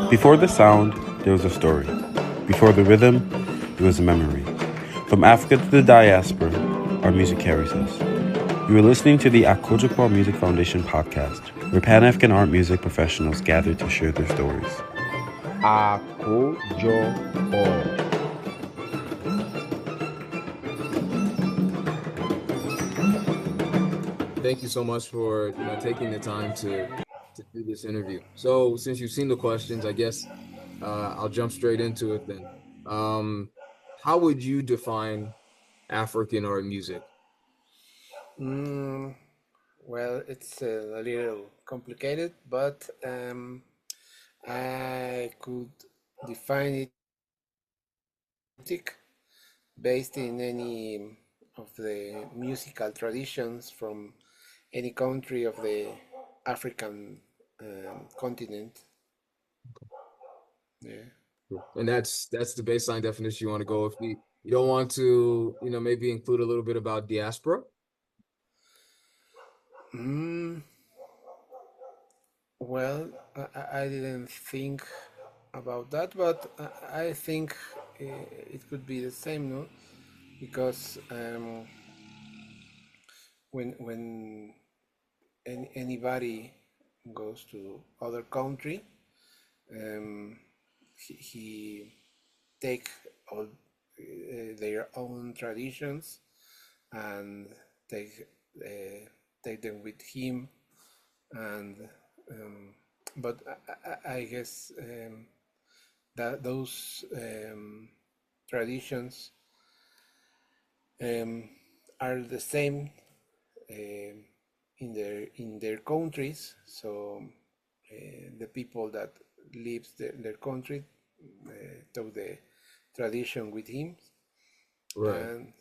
Before the sound, there was a story. Before the rhythm, it was a memory. From Africa to the diaspora, our music carries us. You are listening to the Akojokwa Music Foundation podcast, where Pan African art music professionals gather to share their stories. Àkójọpọ̀. Thank you so much for taking the time to do this interview. So since you've seen the questions, I guess I'll jump straight into it then. How would you define African art music? Mm, well, it's a little complicated, but I could define it based in any of the musical traditions from any country of the African continent. Yeah. And that's the baseline definition you want to go. If you don't want to, maybe include a little bit about diaspora. Mm, well, I didn't think about that, but I think it could be the same, no? Because when anybody goes to other country, he take all their own traditions and take take them with him, and but I guess that those traditions are the same in their countries. So the people that lives their country took the tradition with him. Right. And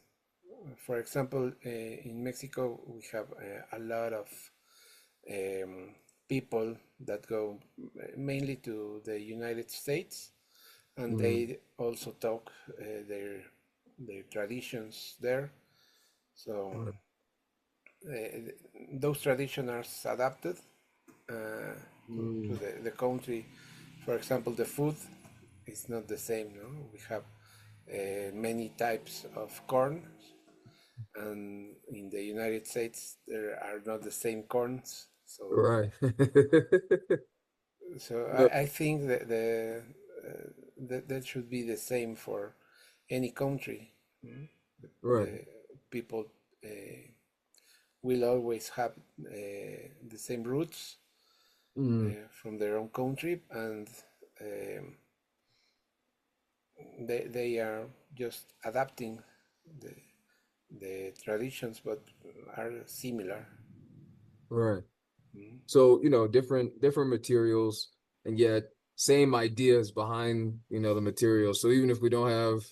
for example, in Mexico, we have a lot of people that go mainly to the United States, and they also talk their traditions there. So those traditions are adapted to the country. For example, the food is not the same. No, we have many types of corn, and in the United States there are not the same corns. Right. So Yep. I think that that should be the same for any country. Right. The people will always have the same roots from their own country, and they are just adapting the the traditions, but are similar. Right. So, different materials and yet same ideas behind, the materials. So even if we don't have,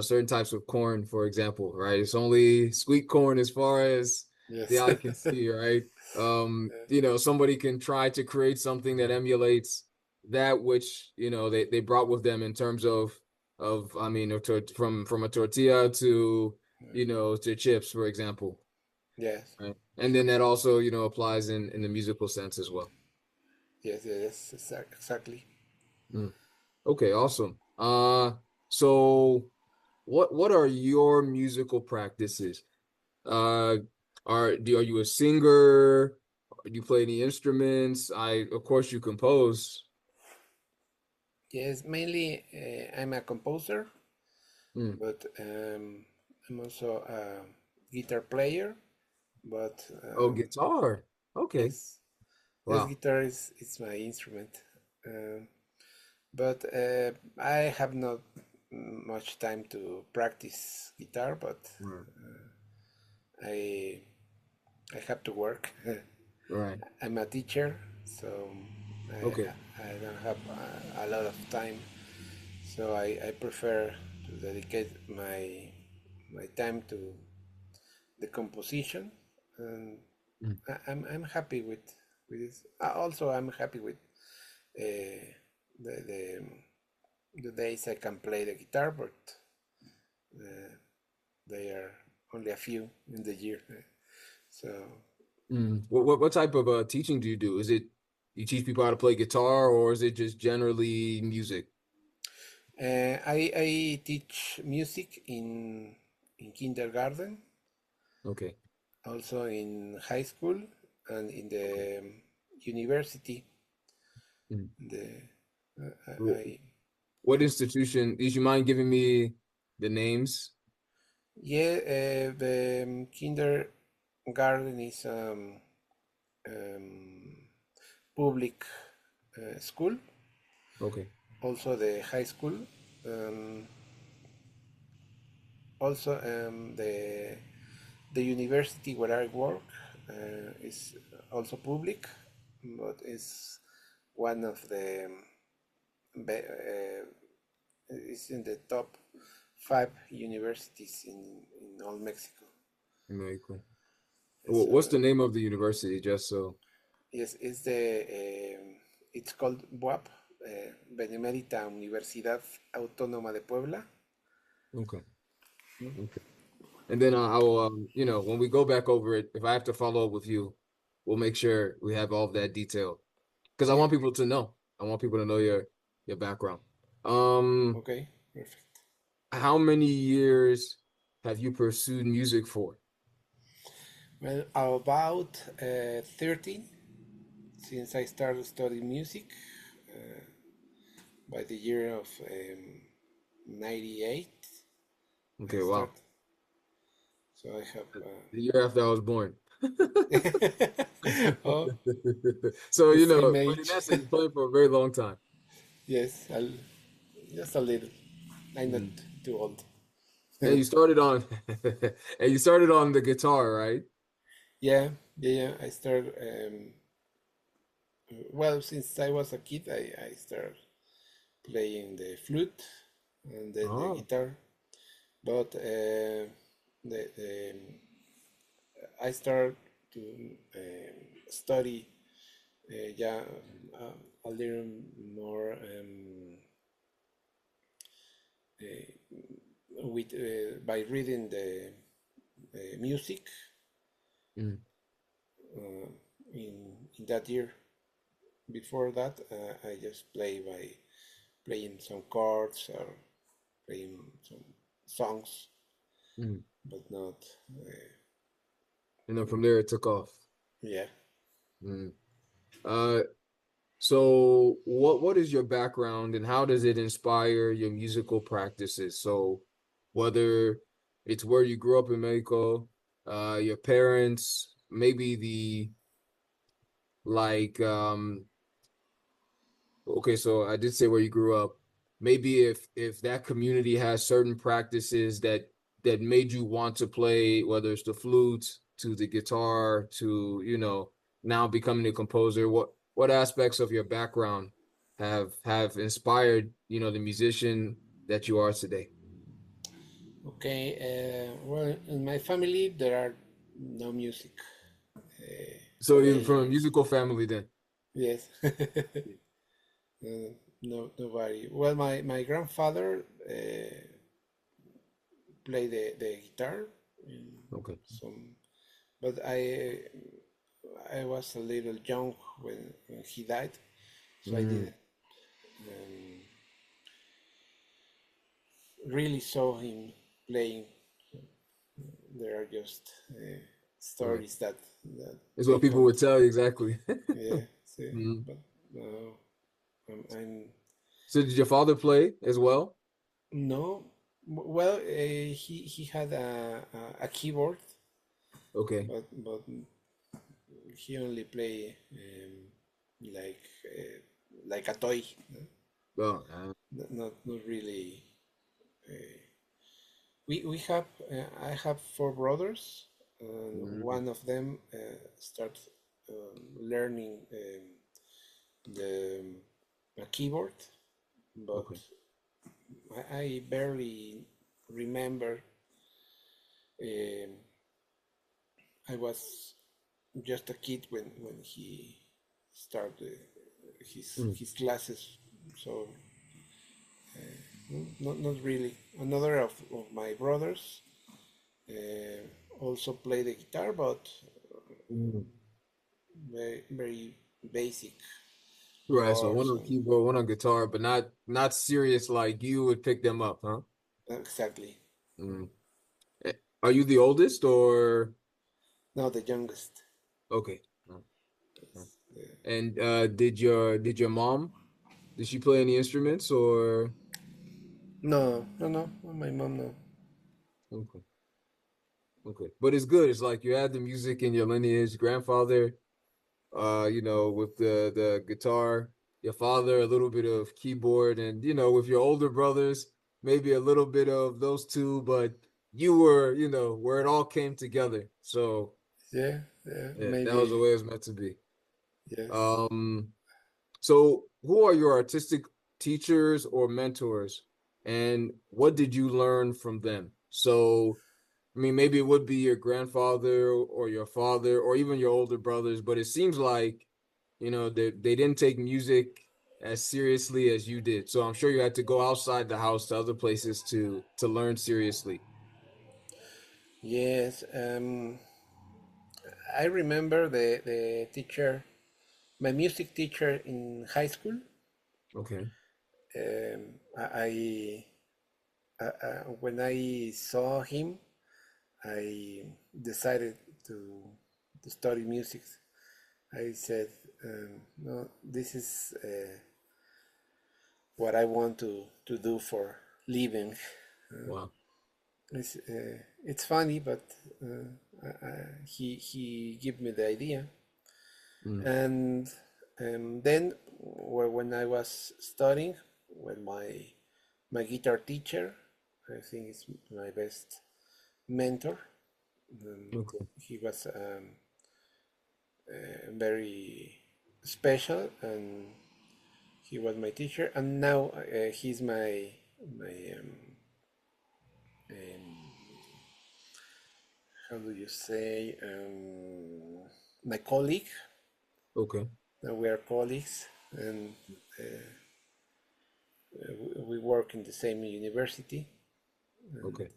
certain types of corn, for example, right? It's only sweet corn as far as the Yes. eye can see, right? Somebody can try to create something that emulates that which, they brought with them in terms of, I mean, from a tortilla to, to chips, for example. Yes. Right. And then that also, applies in the musical sense as well. Yes. Yes. Exactly. Mm. Okay, awesome. So what are your musical practices? Uh, are you a singer? Do you play any instruments? Of course you compose. Yes. Mainly, I'm a composer, Mm. but I'm also a guitar player. But Oh, guitar. Okay. yes, yes, Wow. guitar is my instrument. Um, but I have not much time to practice guitar, but Right. I I have to work. Right. I'm a teacher, so Okay. I don't have a lot of time. So I prefer to dedicate my time to the composition, and Mm. I'm happy with this. Also, I'm happy with uh, the, the the days I can play the guitar, but uh, they are only a few in the year. So Mm. What type of teaching do you do? Is it You teach people how to play guitar, or is it just generally music? I teach music in kindergarten, Okay. also in high school, and in the university. Mm. The Wh- I What institution? Do you mind giving me the names? Yeah, the kindergarten is public school. Okay. Also the high school. Um, Also the university where I work is also public, but is one of the is in the top 5 universities in all Mexico. Very cool. It's What's the name of the university? Just so. yes, it's called BUAP, Benemérita Universidad Autónoma de Puebla. Okay. Okay. And then I will, when we go back over it, if I have to follow up with you, we'll make sure we have all of that detail because I Yeah. want people to know. I want people to know your background. Um, Okay. Perfect. how many years have you pursued music for? Well, about 13 since I started studying music by the year of 98. I Okay, start, wow. so I have. The year after I was born. Oh, So, the same but in age. essence, you played for a very long time. Yes, just a little. I'm not Mm. too old. And you started on and you started on the guitar, right? Yeah, yeah. I started. Well, since I was a kid, I started playing the flute and then the Oh, guitar. But the I started to study yeah, a little more with by reading the music mm, uh, in that year. Before that, I just play by playing some chords or playing some songs, mm. but not. And then from there it took off. Yeah. Mm. Uh, so what is your background and how does it inspire your musical practices? So whether it's where you grew up in Mexico, your parents, maybe the like okay, so I did say where you grew up. Maybe if that community has certain practices that made you want to play, whether it's the flute to the guitar to, now becoming a composer, what aspects of your background have inspired, the musician that you are today? Okay. Well, in my family there are no music So you're from a playing. musical family then. Yes. No, nobody. Well, my grandfather played the guitar in Okay. some, but I was a little young when he died, so I Mm, didn't really saw him playing. There are just okay. stories that It's they what people come. would tell you exactly. Yeah, see, Mm. but no, I'm So did your father play as well? no. Well, he had a keyboard, Okay. but he only play like like a toy, no? Well, Not really. We have I have 4 brothers, and mm, one of them start learning the a keyboard, but okay. I barely remember. Um, I was just a kid when he started Mm, his classes, so not really. Another of my brothers uh, also play the guitar, but mm. very basic. Right, so one chords on and keyboard, one on guitar, but not serious like you would pick them up, huh? exactly. Mm. Eh, Are you the oldest or No, the youngest. okay? Mm, mm. Yes, the- And did your mom did she play any instruments or No, no, no, no, my mom no. okay, okay. But it's good. It's like you had the music in your lineage, grandfather, with the guitar, your father, a little bit of keyboard, and with your older brothers, maybe a little bit of those two, but you were, where it all came together. So Yeah, yeah, yeah, that was the maybe way it was meant to be. yes. Um, so who are your artistic teachers or mentors, and what did you learn from them? So I mean, maybe it would be your grandfather or your father or even your older brothers, but it seems like, they didn't take music as seriously as you did. So I'm sure you had to go outside the house to other places to learn seriously. Yes, I remember the teacher, my music teacher in high school. Okay. I when I saw him, I decided to to study music. I said, no, this is what I want to do for living. Wow. It's funny, but he gave me the idea, Mm. and then when I was studying, when my guitar teacher, I think is my best mentor. Okay. He was very special, and he was my teacher, and now he's my how do you say my colleague. Okay. Now we are colleagues, and we work in the same university. Okay.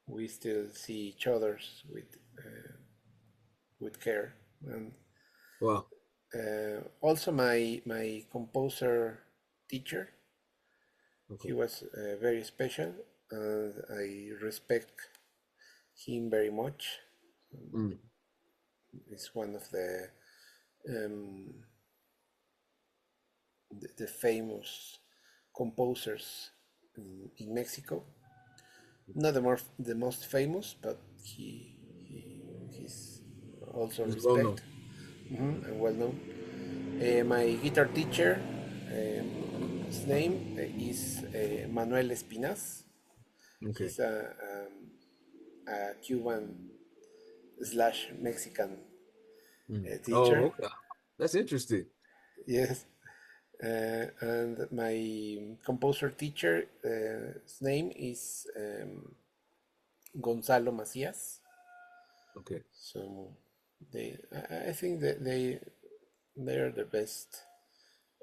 We still see each other's with care, and Wow. also my composer teacher. Okay. He was very special, and I respect him very much. Mm. He's one of um, the famous composers in Mexico. Not the most famous, but he's also He's well respect known. and well known. My guitar teacher, his name is Manuel Espinas. Okay. He's a Cuban slash Mexican Mm. Oh, teacher. okay. That's interesting. Yes. And my composer teacher, his name is Gonzalo Macias. Okay. So I think that they are the best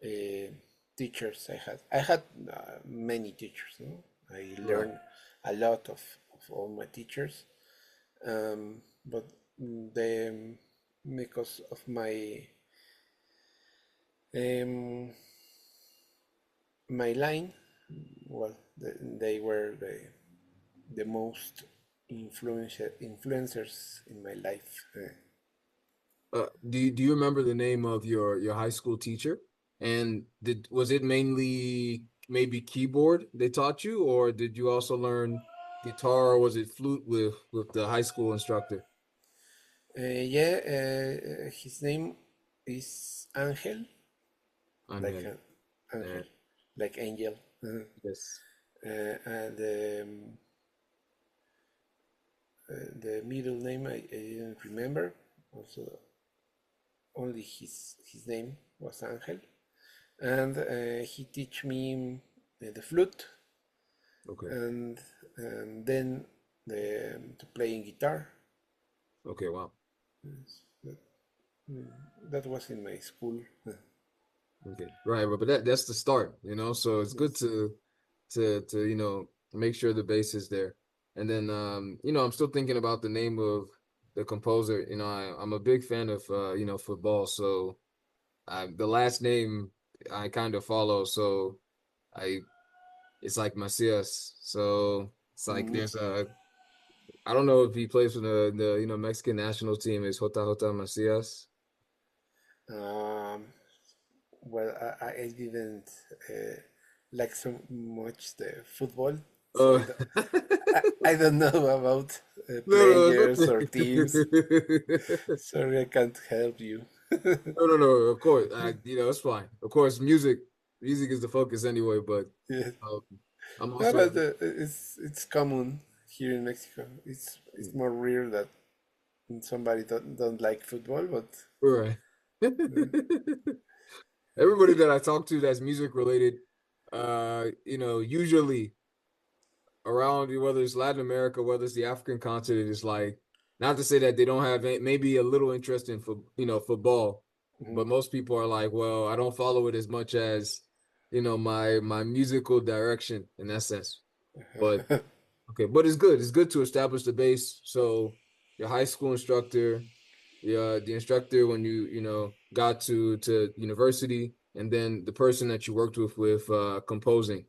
uh, teachers I had. I had many teachers. No? I Right. learned a lot of all my teachers, but the because of um, my line, well, they were the most influencers in my life. Do you remember the name of your high school teacher? And was it mainly maybe keyboard they taught you, or did you also learn guitar, or was it flute with the high school instructor? Yeah, his name is Angel, like Angel. Angel, like angel. Yes. And the middle name I didn't remember. Also, only his name was Angel, and he teach me the flute, Okay. and then to playing guitar. Okay. Wow. That, that was in my school. Okay. Right. But that's the start, so it's good Yes. to make sure the base is there. And then I'm still thinking about the name of the composer. I'm a big fan of football, so the last name I kind of follow. So I it's like Macias. So it's like Mm, there's a I don't know if he plays for the Mexican national team is J Macias. um, well, I didn't uh, like so much the football, so Oh I don't know about no, players it's or teams. okay. Sorry, I can't help you. No. Of course, it's fine. Of course, music is the focus anyway. But Yeah. um, I'm No, also but it's common here in Mexico. It's more rare that somebody don't like football, but right. uh, Everybody that I talk to that's music related, usually around whether it's Latin America, whether it's the African continent, is like not to say that they don't have maybe a little interest in football, but mhm. most people are like, well, I don't follow it as much as my musical direction in that sense. But okay, but it's good. It's good to establish the base. So your high school instructor, the instructor when you got to university, and then the person that you worked with composing.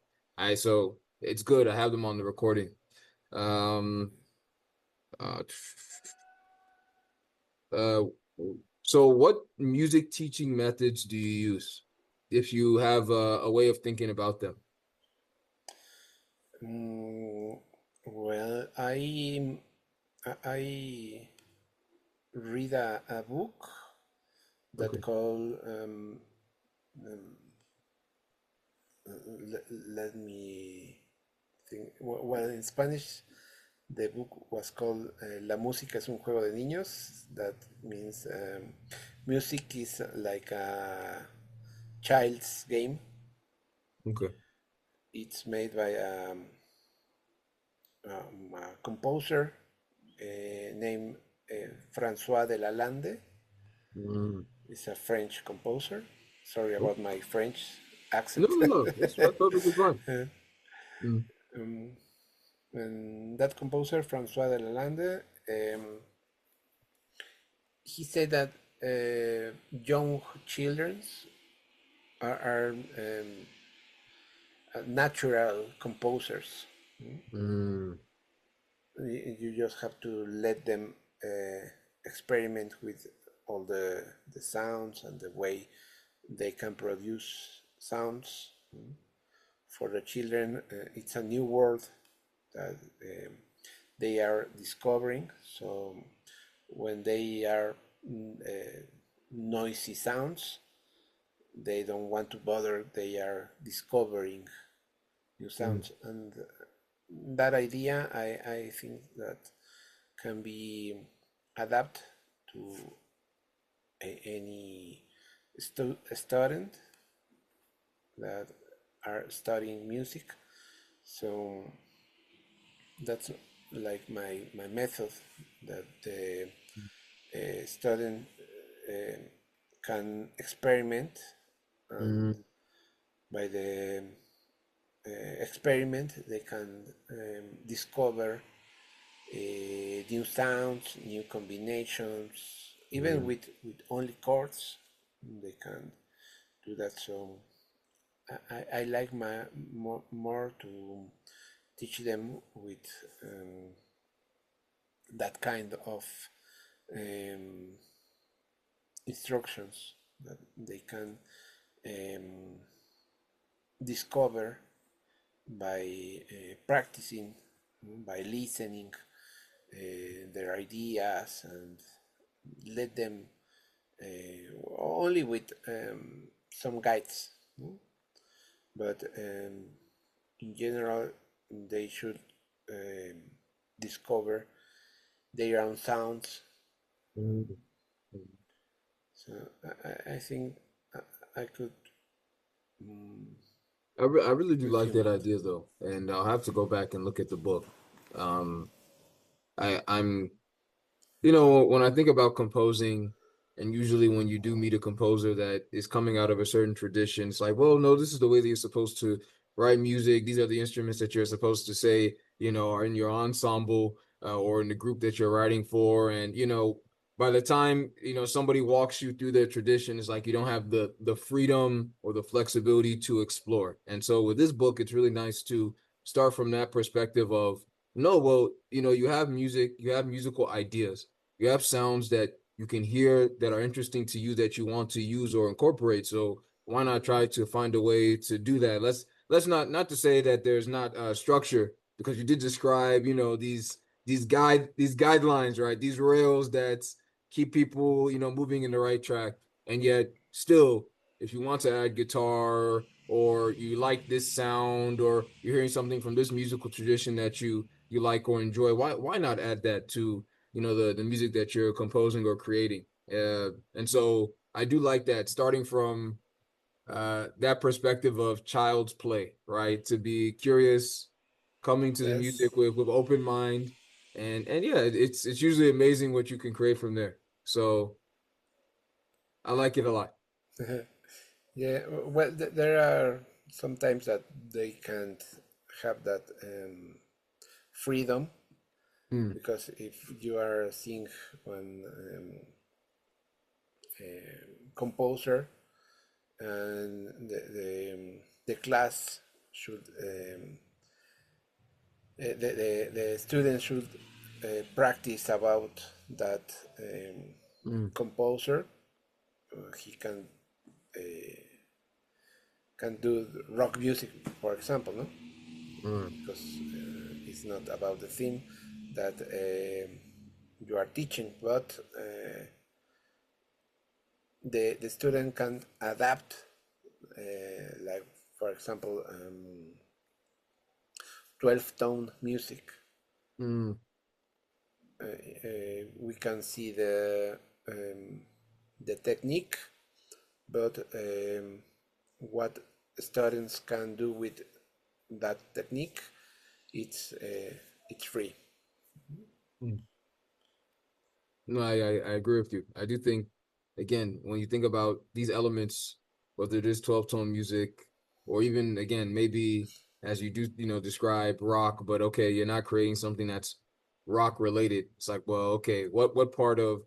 So it's good. I have them on the recording. Um, uh, uh, so what music teaching methods do you use if you have a way of thinking about them? Mm, well, I read a book that Okay. called let me think. Well, in Spanish, the book was called La música es un juego de niños. That means music is like a child's game. Okay. It's made by a composer named Francois de Lalande. Mm. He's a French composer. Sorry Oh, about my French no, accent. no, no. That's perfectly fine. Mm. um, and that composer, Francois de Lalande, he said that young children are natural composers. Mm. You just have to let them experiment with all the sounds and the way they can produce sounds. For the children, it's a new world that they are discovering. So when they are noisy sounds, they don't want to bother. They are discovering new Mm. sounds, and that idea, I think that can be adapted to any student that are studying music. So that's like my method that the student uh, can experiment, and Mm. by the experiment they can discover new sounds, new combinations, even Mm. with only chords they can do that. So I like more to teach them with that kind of um, instructions that they can um, discover by practicing, by listening their ideas, and let them only with some guides, but in general they should um, discover their own sounds. Mm. So I think I could um, I really do like that recommend. idea though, and I'll have to go back and look at the book. Um, I'm when I think about composing, and usually when you do meet a composer that is coming out of a certain tradition, it's like, well, no, this is the way that you're supposed to write music. These are the instruments that you're supposed to say, are in your ensemble or in the group that you're writing for, and by the time somebody walks you through their tradition, it's like you don't have the freedom or the flexibility to explore. And so with this book, it's really nice to start from that perspective of no, well, you have music, you have musical ideas, you have sounds that you can hear that are interesting to you that you want to use or incorporate. So why not try to find a way to do that? Let's not to say that there's not structure, because you did describe these guidelines, right? These rails that keep people moving in the right track. And yet still, if you want to add guitar, or you like this sound, or you're hearing something from this musical tradition that you like or enjoy, why not add that to the music that you're composing or creating? And so I do like that, starting from that perspective of child's play, right? To be curious, coming to the Yes. music with open mind, and yeah, it's usually amazing what you can create from there. So I like it a lot. Yeah, well, there are sometimes that they can't have that freedom, Hmm. because if you are seeing one composer, and the class should the student should practice about that Hmm. composer, he can do rock music, for example, no? Hmm. Because it's not about the theme that you are teaching, but the student can adapt, like for example, 12 tone music. Hmm. We can see the technique, but what students can do with that technique, it's free. Hmm. No, I agree with you. I do think, again, when you think about these elements, whether it is 12 tone music, or even, again, maybe as you do, describe rock, but okay, you're not creating something that's rock related. It's like, well, okay, what part of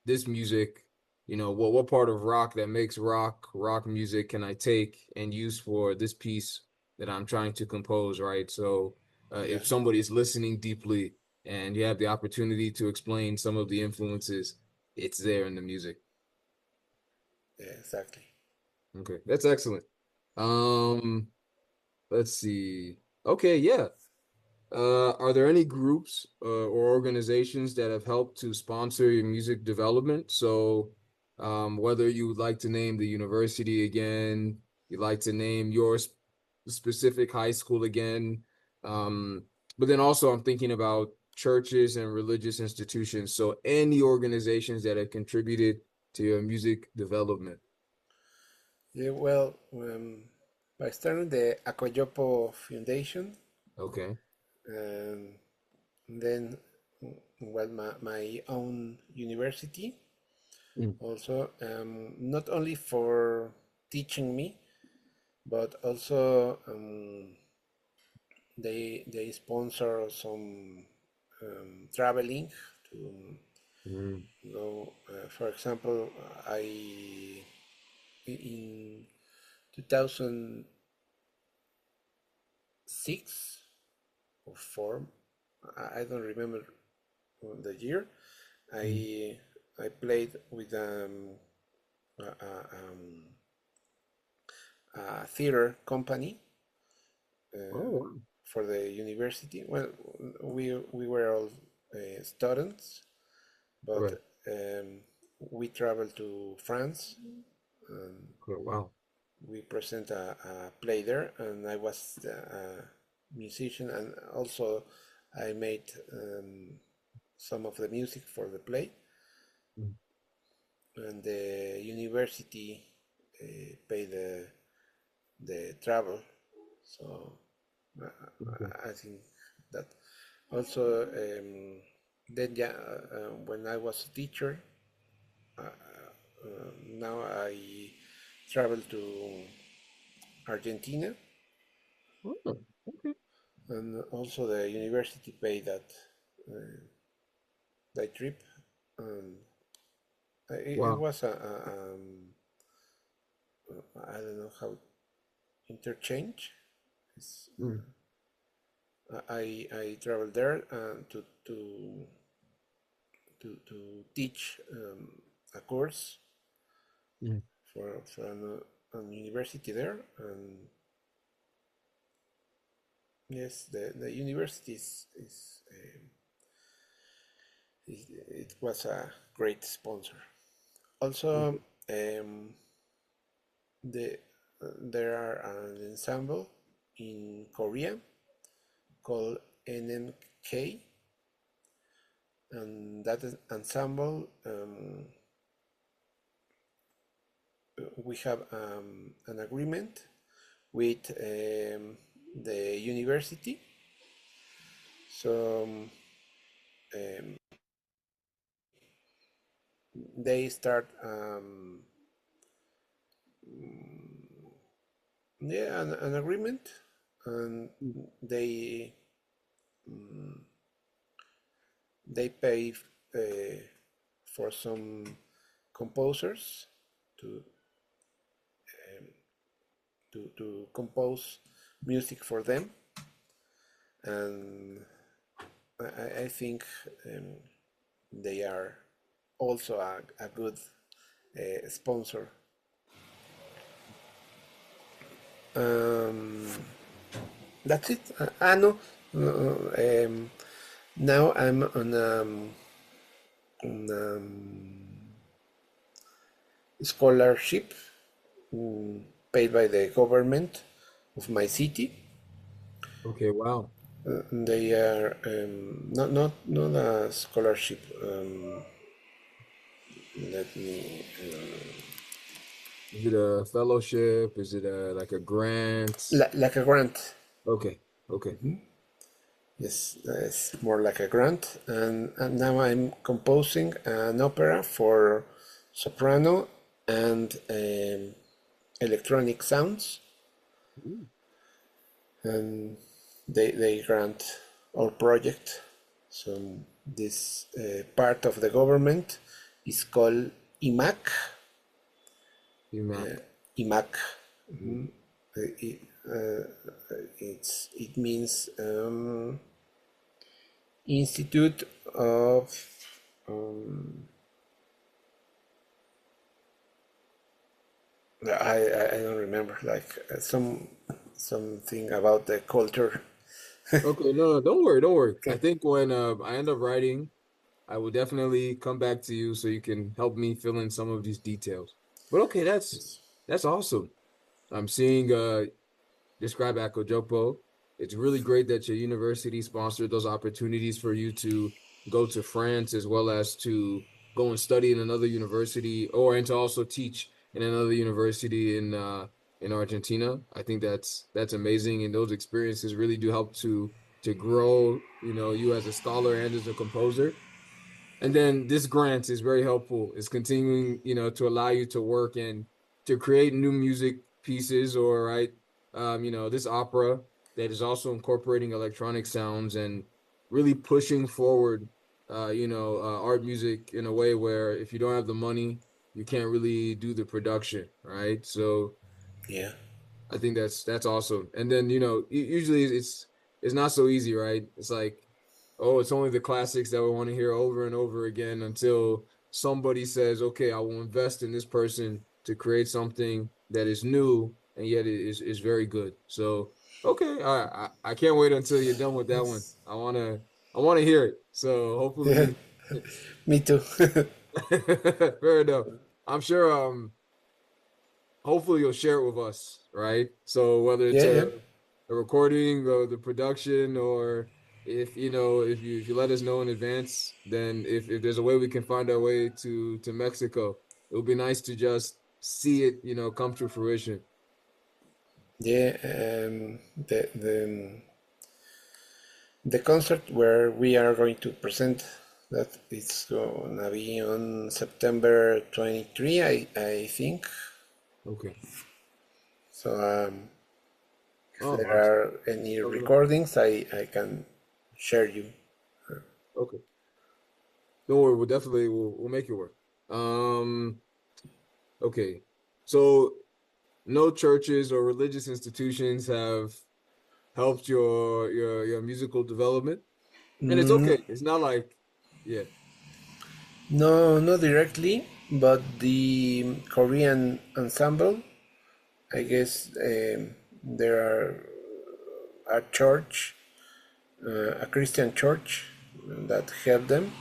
this music, what part of rock that makes rock music can I take and use for this piece that I'm trying to compose, right? So Yeah, if somebody is listening deeply and you have the opportunity to explain some of the influences, it's there in the music. yeah, exactly. Okay, that's excellent. Um, let's see. Okay, yeah. Are there any groups or organizations that have helped to sponsor your music development? So, whether you would like to name the university again, you'd like to name your specific high school again, but then also I'm thinking about churches and religious institutions. So, any organizations that have contributed to your music development. Yeah, well, I started the Acoyopo Foundation, Okay. and then, well, my own university Mm. also, not only for teaching me, but also they sponsor some traveling to go. For example, I in 2006 or four, I don't remember the year. Mm. I played with a, a, um, a theater company Oh, uh, wow. for the university. Well, we were all students, but Right. um, we traveled to France, and Oh, wow. we present a play there, and I was a musician, and also I made some of the music for the play, Mm. and the university paid the travel. So Okay. I think that also, then, yeah, when I was a teacher, now I travel to Argentina, Oh, okay. and also the university paid that trip. Um, It Wow. was I don't know how interchange. It's, Mm, I traveled there to teach a course mm. for an university there, and yes, the university it was a great sponsor. Also, Okay. the there are an ensemble in Korea called NNK, and that ensemble we have an agreement with the university, so they start yeah an agreement, and Mm. they they pay for some composers to to compose music for them, and I think they are also a good sponsor. Um, that's it. No, no, now I'm on scholarship paid by the government of my city. Okay. Wow. They are not a scholarship. Let me Is it a fellowship? Is it a like a grant? like a grant. Okay. Okay. Yes, it's more like a grant. And now I'm composing an opera for soprano and electronic sounds, Ooh. and they grant our project. So this part of the government is called IMAC. UMAC. IMAC. Mm. It, uh, it means Institute of I don't remember, like something about the culture. Okay. No, no, don't worry. Don't worry. I Okay. think when I end up writing, I will definitely come back to you so you can help me fill in some of these details. But okay, that's awesome. I'm seeing describe Akojopo. It's really great that your university sponsored those opportunities for you to go to France as well as to go and study in another university or and to also teach in another university in Argentina. I think that's amazing and those experiences really do help to grow, you as a scholar and as a composer. And then this grant is very helpful. It's continuing, to allow you to work and to create new music pieces or right, this opera that is also incorporating electronic sounds and really pushing forward, art music in a way where if you don't have the money, you can't really do the production, right? So Yeah. I think that's awesome. And then, usually it's not so easy, right? It's like, oh, it's only the classics that we want to hear over and over again until somebody says, okay, I will invest in this person to create something that is new and yet it is very good. So, okay, I can't wait until you're done with that one. Yes. I wanna hear it. So Yeah. hopefully Me too. fair enough. I'm sure hopefully you'll share it with us, right? So whether it's Yeah. Yeah. a recording or the production, or if you let us know in advance, then if there's a way we can find our way to Mexico, it would be nice to just see it, come to fruition. Yeah. The concert where we are going to present that it's gonna be on September 23, I think. Okay. So if Oh, there awesome. are any Let me know. recordings, I can share you. Okay. Don't worry, we'll make it work. Um, okay. So no churches or religious institutions have helped your musical development. And it's Mm, okay. It's not like, yeah. no, not directly, but the Korean ensemble, I guess there are a church, a Christian church that helped them,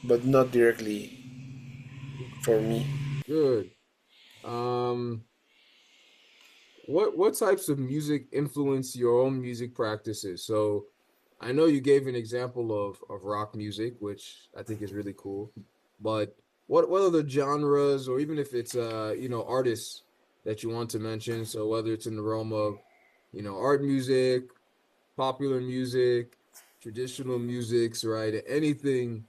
but not directly for me. Good. Um, what types of music influence your own music practices? So I know you gave an example of rock music, which I think is really cool. But what other genres, or even if it's artists that you want to mention, so whether it's in the realm of, art music, popular music, traditional musics, right? Anything,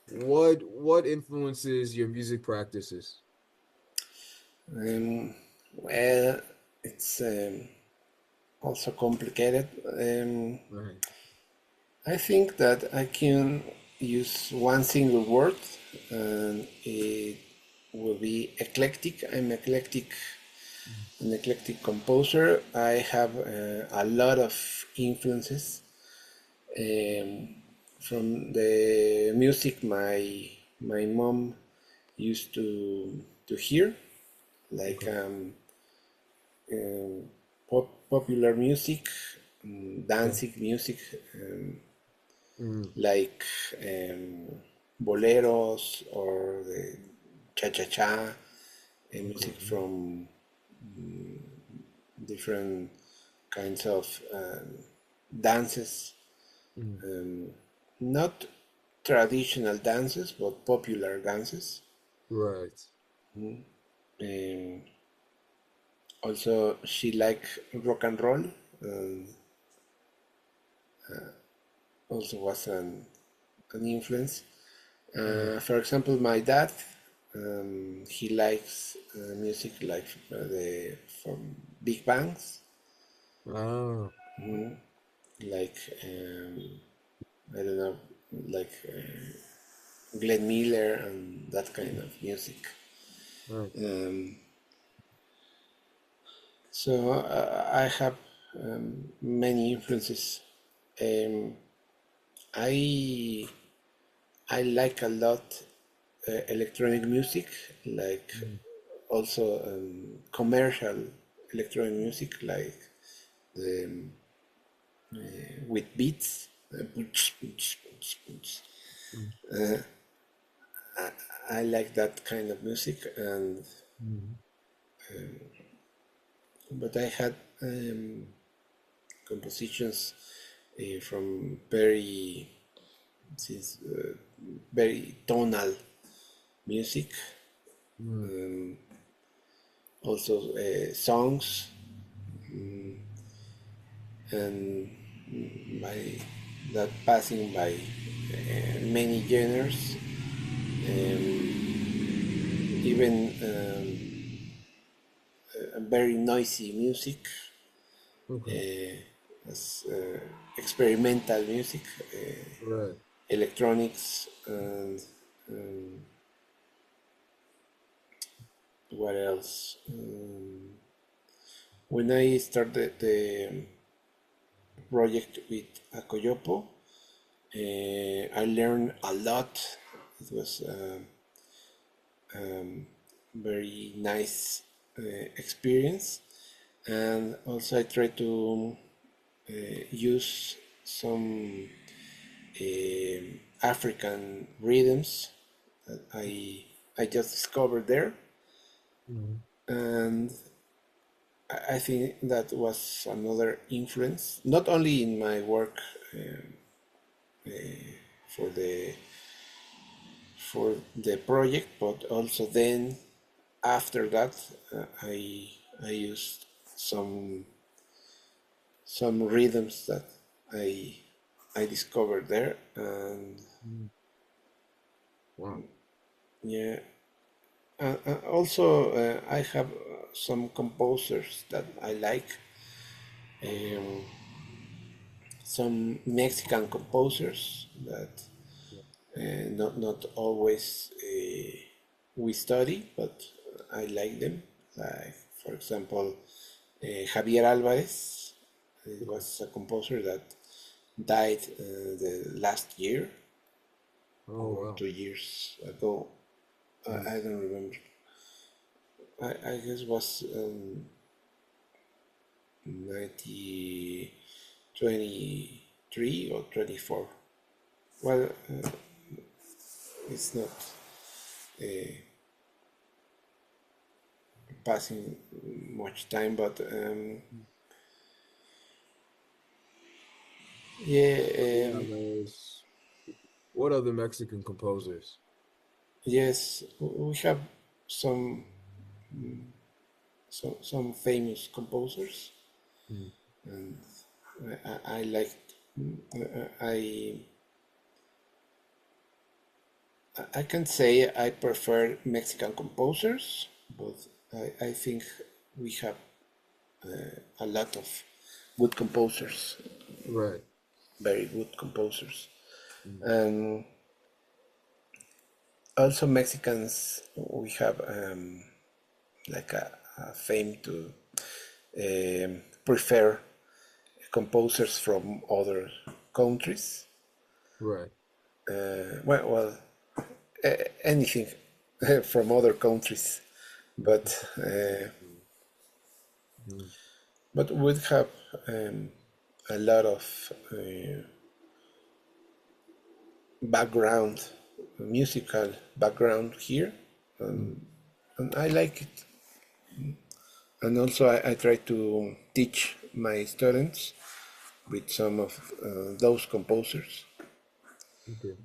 what influences your music practices? Um, well, it's also complicated. Right. I think that I can use one single word, and it will be eclectic. An eclectic composer. I have a lot of influences um, from the music my mom used to hear, like Okay. popular music, Okay. dancing music, Mm, like um, boleros or the cha-cha-cha, okay. music from different kinds of dances, Mm, not traditional dances, but popular dances. right. Um, Also, she liked rock and roll, and also was an influence. Mm. For example, my dad, he likes music like the from big bands, Ah, like I don't know, like Glenn Miller and that kind of music. right. Um, so I have many influences. Um, I I like a lot electronic music, like Mm, also commercial electronic music, like the with beats. Boots, boots, boots, boots. mm, I like that kind of music, and mm, but I had compositions from very since very tonal music, mm, also songs, and by that passing by many genres, even very noisy music, okay. as experimental music, Right. electronics, and what else? When I started the project with Akoyopo, I learned a lot. It was very nice experience, and also I try to use some African rhythms that I just discovered there, Mm, and I think that was another influence, not only in my work for the project, but also then after that I used some some rhythms that I I discovered there, and mm. Wow. yeah. Also, I have some composers that I like. Some Mexican composers that not always we study, but I like them. Like for example, Javier Alvarez. It was a composer that died the last year Oh or wow. 2 years ago. Mm. I don't remember. I guess was 90, 23 or 24. Well, it's not uh, passing much time, but yeah, Yeah, there's what other Mexican composers? yes, we have some some famous composers, Mm. and I like I I can say I prefer Mexican composers, but I think we have a lot of good composers, Right. very good composers. Mm. And also Mexicans, we have like a fame to prefer composers from other countries. Right. Well, anything from other countries, but Mm. but we have a lot of background, musical background here, Mm. and I like it. And also, I try to teach my students with some of those composers. Okay.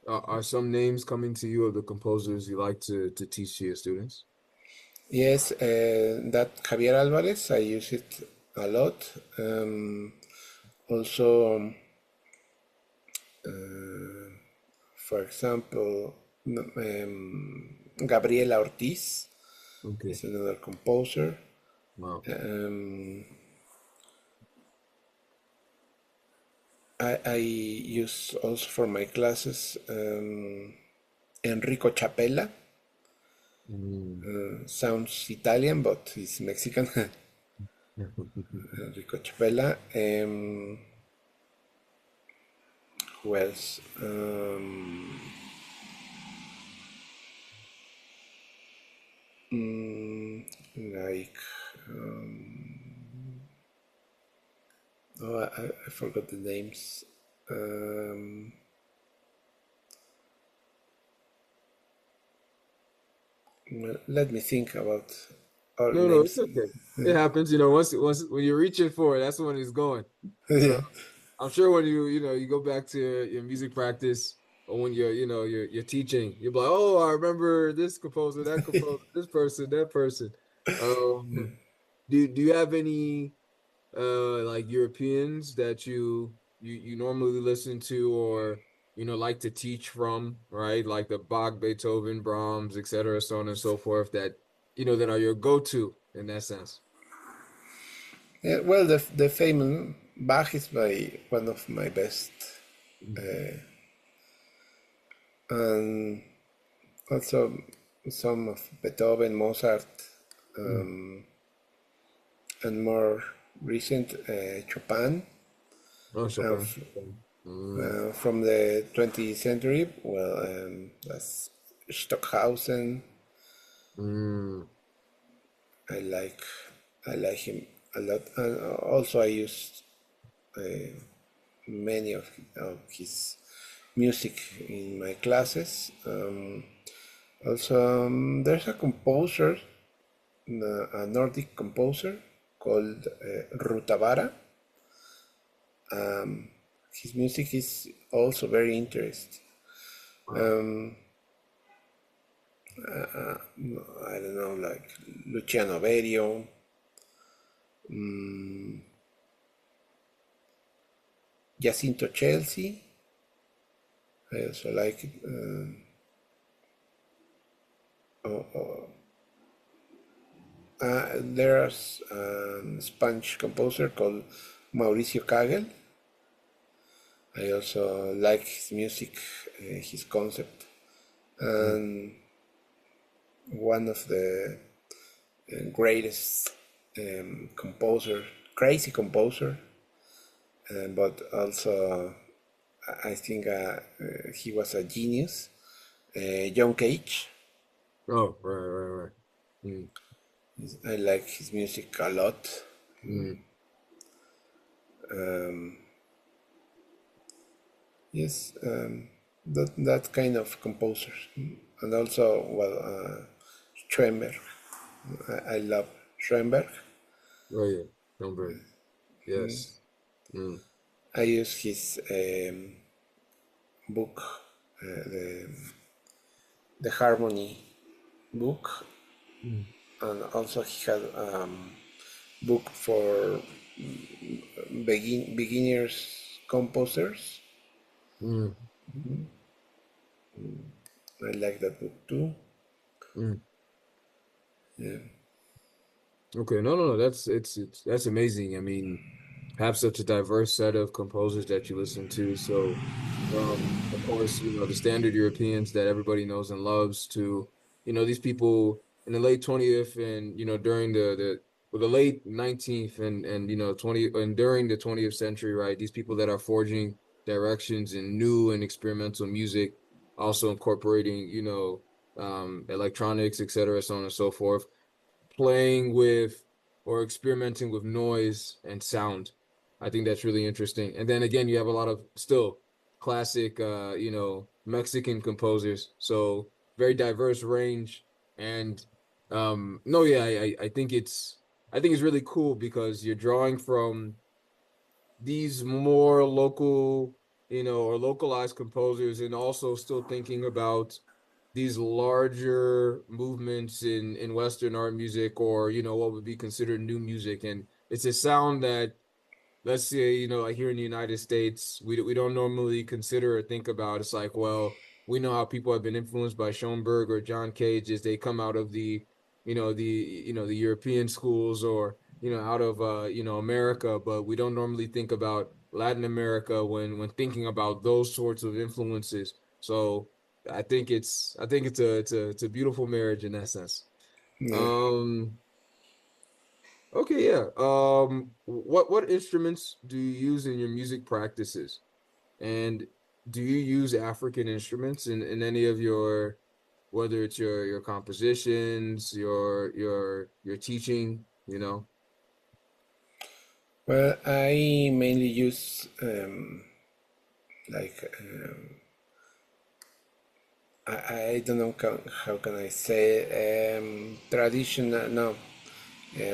Are some names coming to you of the composers you like to teach to your students? Yes, that Javier Alvarez, I use it a lot. Also, for example, Gabriela Ortiz Okay. is another composer. Wow. Um, I use also for my classes Enrico Chapella. Mm. Sounds Italian, but he's Mexican. Enrico Chapella. Who else? Like, oh, I forgot the names. Um, well, let me think about all No, no, it's names. okay. It happens, once when you're reaching for it, that's when it's going. Yeah. So I'm sure when you go back to your music practice or when you're teaching, you're like, oh, I remember this composer, that composer, this person, that person. Um, do you have any like Europeans that you normally listen to or like to teach from, right? Like the Bach, Beethoven, Brahms, etc., so on and so forth that that are your go-to in that sense. Yeah, well, the famous Bach is one of my best, and also some of Beethoven, Mozart, Mm. and more recent Chopin Oh, uh, Chopin. Chopin. Mm. from the 20th century. Well, that's Stockhausen. Mm. I like I like him a lot, and also I used many of his music in my classes. Also, there's a composer, a Nordic composer called Rutavara. His music is also very interesting. Wow. I don't know, like Luciano Berio, Jacinto Chelsea. I also like it. There's a Spanish composer called Mauricio Kagel. I also like his music, his concept, Mm. and one of the greatest composer, crazy composer, but also I think he was a genius. John Cage. Oh, right. Mm. I like his music a lot. Mm. Um, yes, that kind of composer, and also Schoenberg. I love Schoenberg. Oh yeah, Schoenberg. Yes. Mm. I use his book, the Harmony book, Mm. and also he had book for beginners composers. Mm. I like that book too. Mm. Yeah. Okay, no. It's that's amazing. I mean, have such a diverse set of composers that you listen to. So, of course, the standard Europeans that everybody knows and loves to, these people in the late 20th and, during the late 19th and 20 and during the 20th century, right? These people that are forging directions in new and experimental music, also incorporating, electronics, et cetera, so on and so forth, playing with or experimenting with noise and sound. I think that's really interesting. And then again, you have a lot of still classic, Mexican composers. So very diverse range. And no, yeah, I think it's really cool because you're drawing from these more local, or localized composers, and also still thinking about these larger movements in Western art music, or what would be considered new music. And it's a sound that, let's say, like here in the United States, we don't normally consider or think about. It's like, well, we know how people have been influenced by Schoenberg or John Cage as they come out of the European schools, or out of America, but we don't normally think about Latin America when thinking about those sorts of influences. So I think it's a beautiful marriage in that sense. Yeah. Um, Okay, yeah. What instruments do you use in your music practices? And do you use African instruments in any of your, whether it's your compositions, your teaching, Well, I mainly use like I don't know how can I say traditional no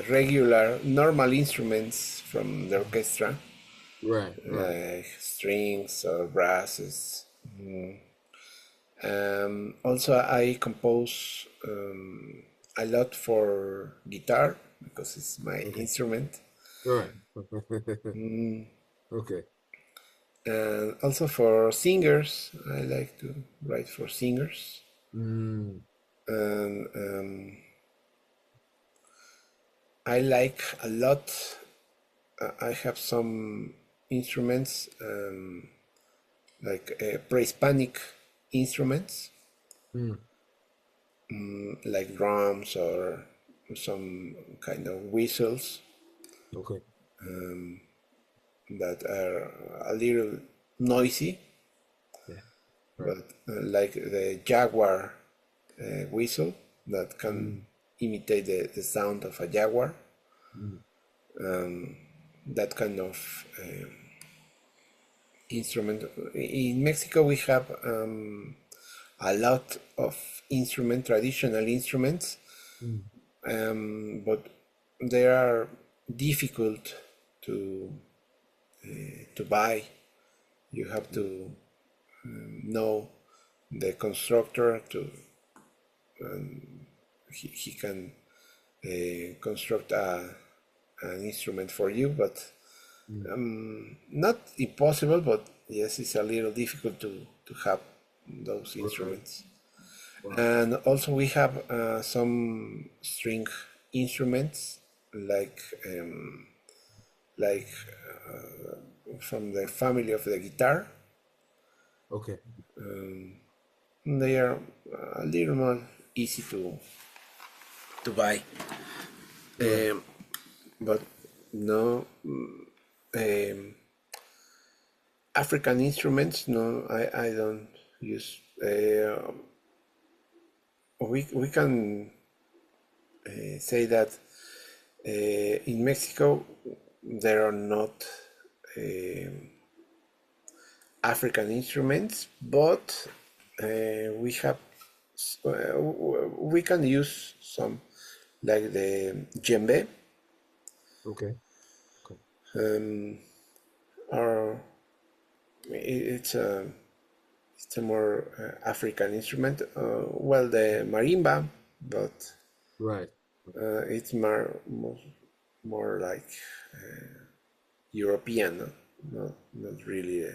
regular normal instruments from the orchestra Right. like strings or brasses. Also, I compose a lot for guitar because it's my Okay. instrument, Right. Okay. and also for singers. I like to write for singers, Mm, and I like a lot. I have some instruments like pre-Hispanic instruments, mm, like drums or some kind of whistles okay. that are a little noisy, Yeah. Right. but like the jaguar whistle that can Mm, imitate the sound of a jaguar. mm, That kind of instrument. In Mexico, we have a lot of traditional instruments, mm. but they are difficult to to buy. You have to know the constructor to he can construct an instrument for you, but Mm. not impossible, but yes, it's a little difficult to have those Right. instruments. Wow. And also we have some string instruments like like from the family of the guitar. Okay. They are a little more easy to buy. Right. But no, African instruments, no, I don't use. We can say that in Mexico there are not African instruments, but we have we can use some like the djembe, Okay. Okay. or it's a more African instrument. Well, the marimba, but Right. it's more like European, no? Not really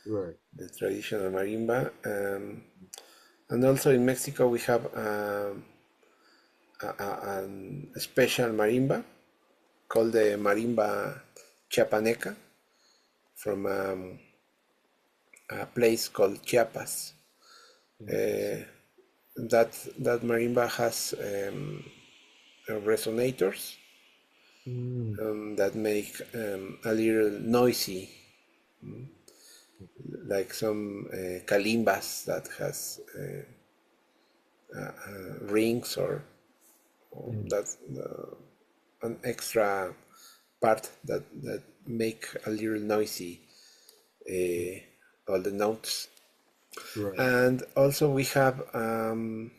Right. the traditional marimba. And also in Mexico we have a special marimba called the marimba chiapaneca from a place called Chiapas. Interesting. That marimba has resonators Mm. that make a little noisy, like some calimbas that has rings or Mm. that an extra part that make a little noisy all the notes. Right. And also we have an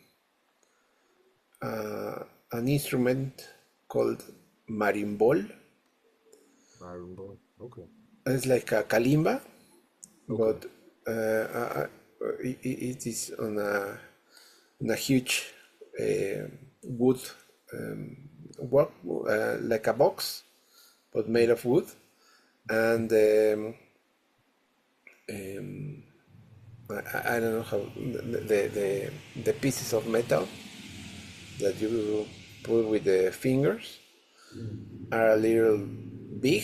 instrument called marimbol. Iron Boy. Okay. It's like a kalimba, Okay. but it is on a huge wood work, like a box, but made of wood. And I don't know how the pieces of metal that you put with the fingers are a little big,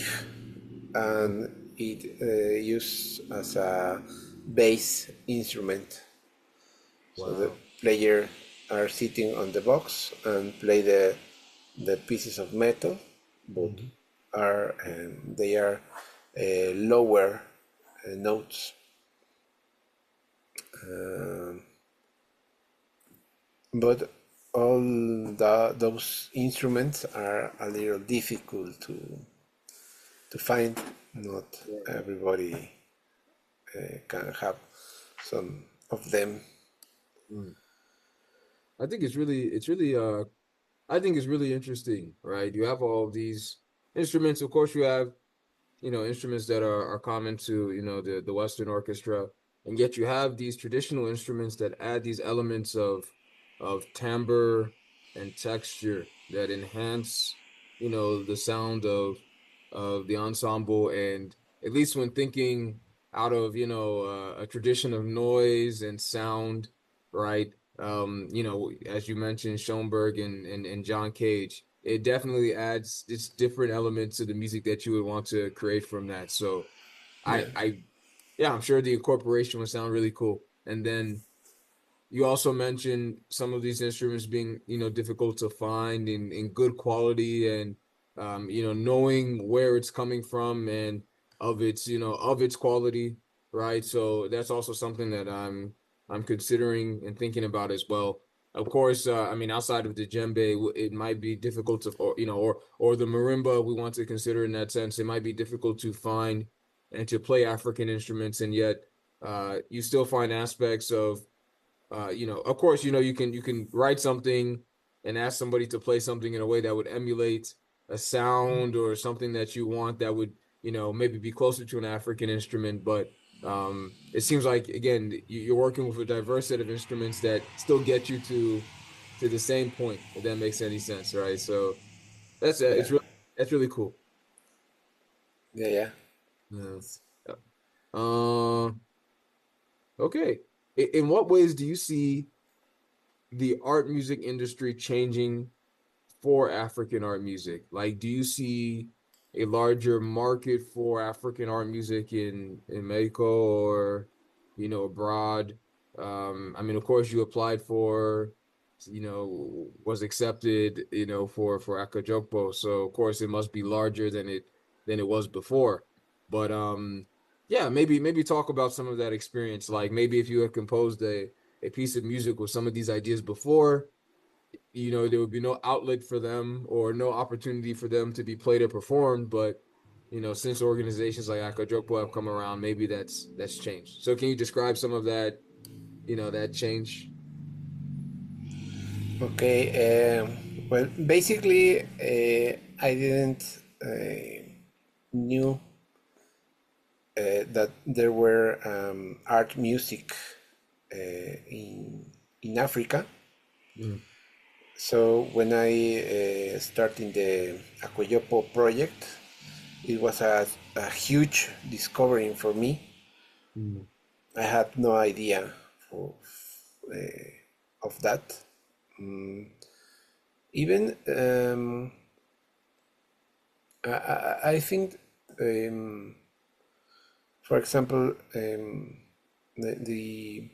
and it used as a bass instrument. So the Wow. player are sitting on the box and play the pieces of metal, but Mhm. are they are lower notes. But all those instruments are a little difficult to find. Not Right. everybody can have some of them. Mm. I think it's really I think it's really interesting, right? You have all of these instruments. Of course, you have, instruments that are common to, the Western orchestra, and yet you have these traditional instruments that add these elements of timbre and texture that enhance, the sound of the ensemble. And at least when thinking out of, a tradition of noise and sound, right? As you mentioned, Schoenberg and John Cage, it definitely adds this different element to the music that you would want to create from that. So Yeah, I yeah, I'm sure the incorporation would sound really cool. And then you also mentioned some of these instruments being, difficult to find in good quality, and knowing where it's coming from and of its quality, right? So that's also something that I'm considering and thinking about as well. Of course, I mean, outside of the djembe, it might be difficult to, or the marimba, we want to consider in that sense. It might be difficult to find and to play African instruments, and yet you still find aspects of of course, you can write something and ask somebody to play something in a way that would emulate a sound or something that you want that would, maybe be closer to an African instrument. But it seems like, again, you're working with a diverse set of instruments that still get you to the same point, if that makes any sense, right? So yeah, that's really cool. yeah, yeah. Yeah. Okay. In what ways do you see the art music industry changing for African art music? Like, do you see a larger market for African art music in Mexico or abroad? I mean, of course, you applied for, was accepted, for Akajokpo, so of course it must be larger than it was before. But yeah, maybe talk about some of that experience. Like maybe if you had composed a piece of music with some of these ideas before, there would be no outlet for them or no opportunity for them to be played or performed. But since organizations like Akajokpo have come around, maybe that's changed. So can you describe some of that change? Okay. Well, basically, I didn't knew that there were art music in Africa. Mm, So when I started the Aquayopo project, it was a huge discovery for me. mm, I had no idea of, of that. Even I think, for example, the, the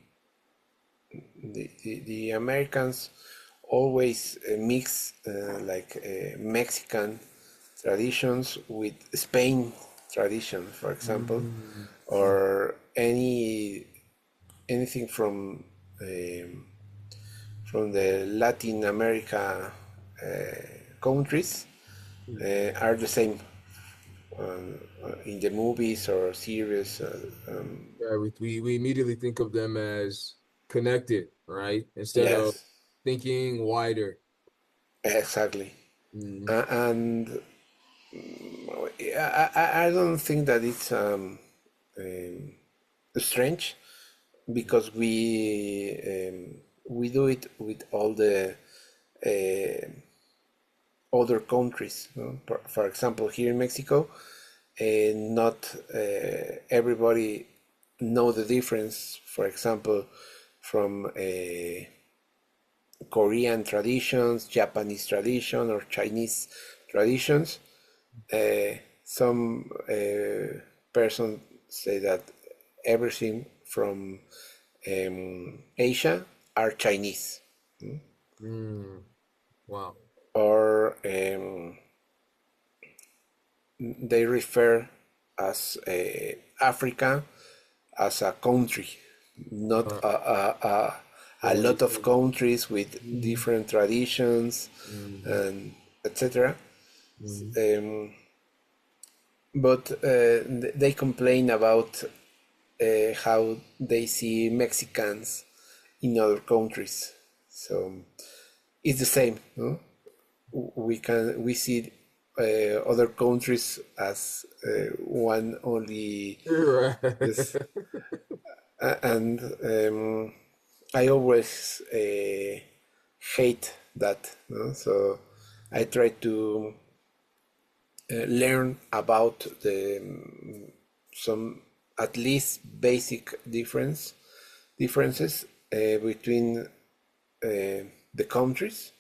the Americans always mix like Mexican traditions with Spain tradition, for example, mm, or anything from the Latin America countries mm. are the same in the movies or series. Yeah, we immediately think of them as connected, right? Instead of Yes, thinking wider. exactly. Mm, And I don't think that it's strange because we do it with all the uh, other countries. No? For example, here in Mexico, not everybody know the difference. For example, from Korean traditions, Japanese tradition, or Chinese traditions. Some person say that everything from Asia are Chinese, mm. Wow. or they refer as Africa as a country, not Uh, a or, lot of countries with mm, different traditions mm, and etc. mm, Um, but they complain about how they see Mexicans in other countries. So it's the same, no? We see other countries as one only. right. Yes, and I always hate that. No? So I try to learn about the some at least basic differences between the countries,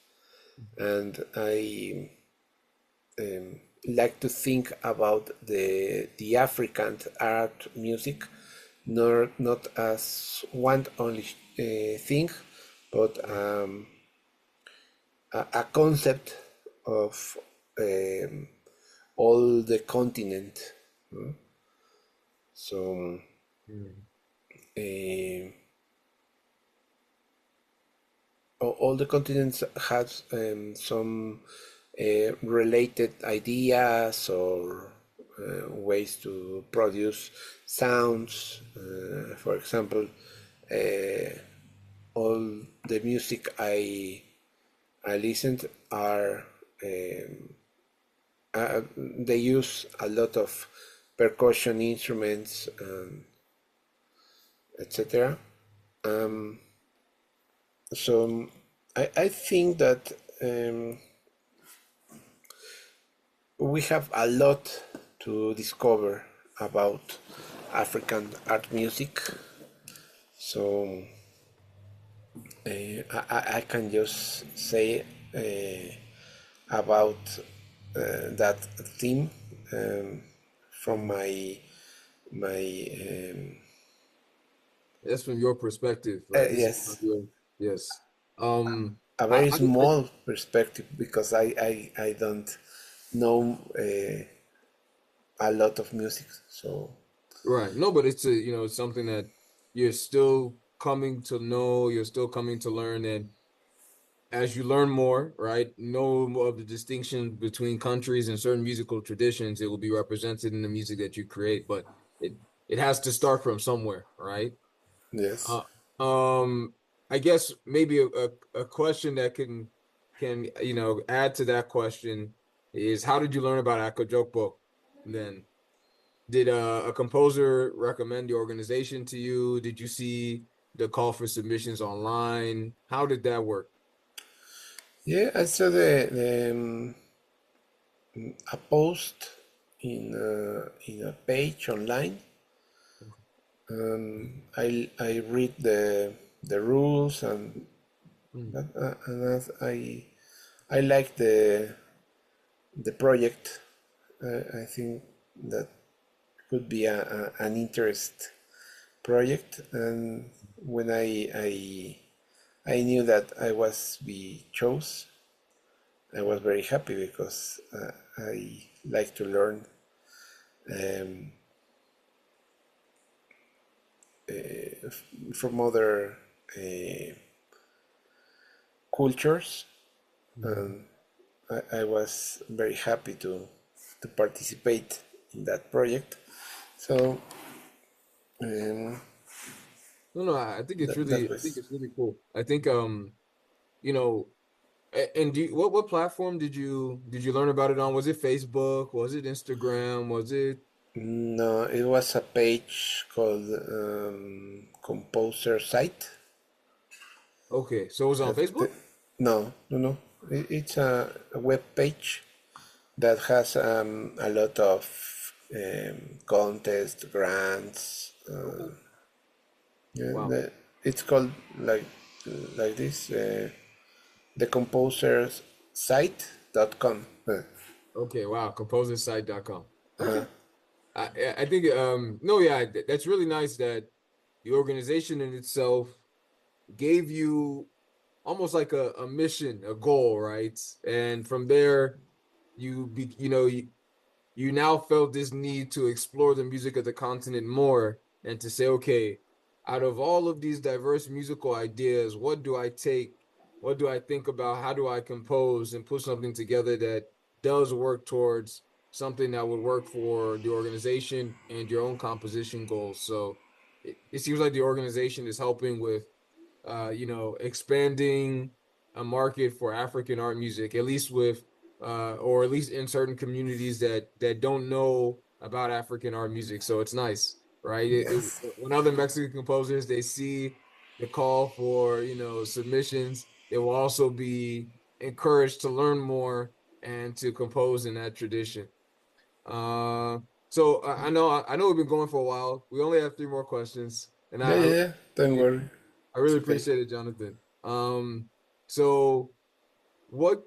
and I like to think about the African art music, not as one only thing, but a concept of um, all the continent. So Mm, uh, all the continents have some related ideas or ways to produce sounds. For example, all the music I listened are they use a lot of percussion instruments, etc. So I think that we have a lot to discover about African art music. So I can just say about that theme. um, from my That's from your perspective, right? This is from yes, your, yes. Um, a how, very how did, small perspective because I don't know a lot of music. So right. No, but it's a, it's something that you're still coming to know, you're still coming to learn, and as you learn more, right, know more of the distinction between countries and certain musical traditions, it will be represented in the music that you create. But it it has to start from somewhere, right? yes, Uh, um, I guess maybe a question that can add to that question is how did you learn about Akajokbo then? Did a composer recommend the organization to you? Did you see the call for submissions online? How did that work? yeah. I saw a post in a page online. I read the rules Mm. I like the project. I think that could be an interest project, and when I knew that I was be chose, I was very happy because I like to learn um, from other cultures, Mhm. and I was very happy to participate in that project. So um, No, I think it's that really, I think was it's really cool. I think, you know, and what platform did you learn about it on? Was it Facebook? Was it Instagram? Was it no, it was a page called Composer Site. okay? So it was on That, Facebook? no. It's a web page that has a lot of contests, grants. Okay. Yeah, Wow. it's called like this, the composers site.com. Okay, wow. Composersite.com. Okay. I think no, yeah, that's really nice that the organization in itself gave you almost like a mission, a goal, right? And from there, you now felt this need to explore the music of the continent more and to say, okay, out of all of these diverse musical ideas, what do I take? What do I think about? How do I compose and put something together that does work towards something that would work for the organization and your own composition goals? So it seems like the organization is helping with expanding a market for African art music, at least with or at least in certain communities that don't know about African art music. So it's nice, right? Yes, When other Mexican composers they see the call for submissions, they will also be encouraged to learn more and to compose in that tradition. Uh, so I know we've been going for a while. We only have three more questions, and yeah, yeah, yeah. Don't worry, I it's really okay. appreciate it, Jonathan. So what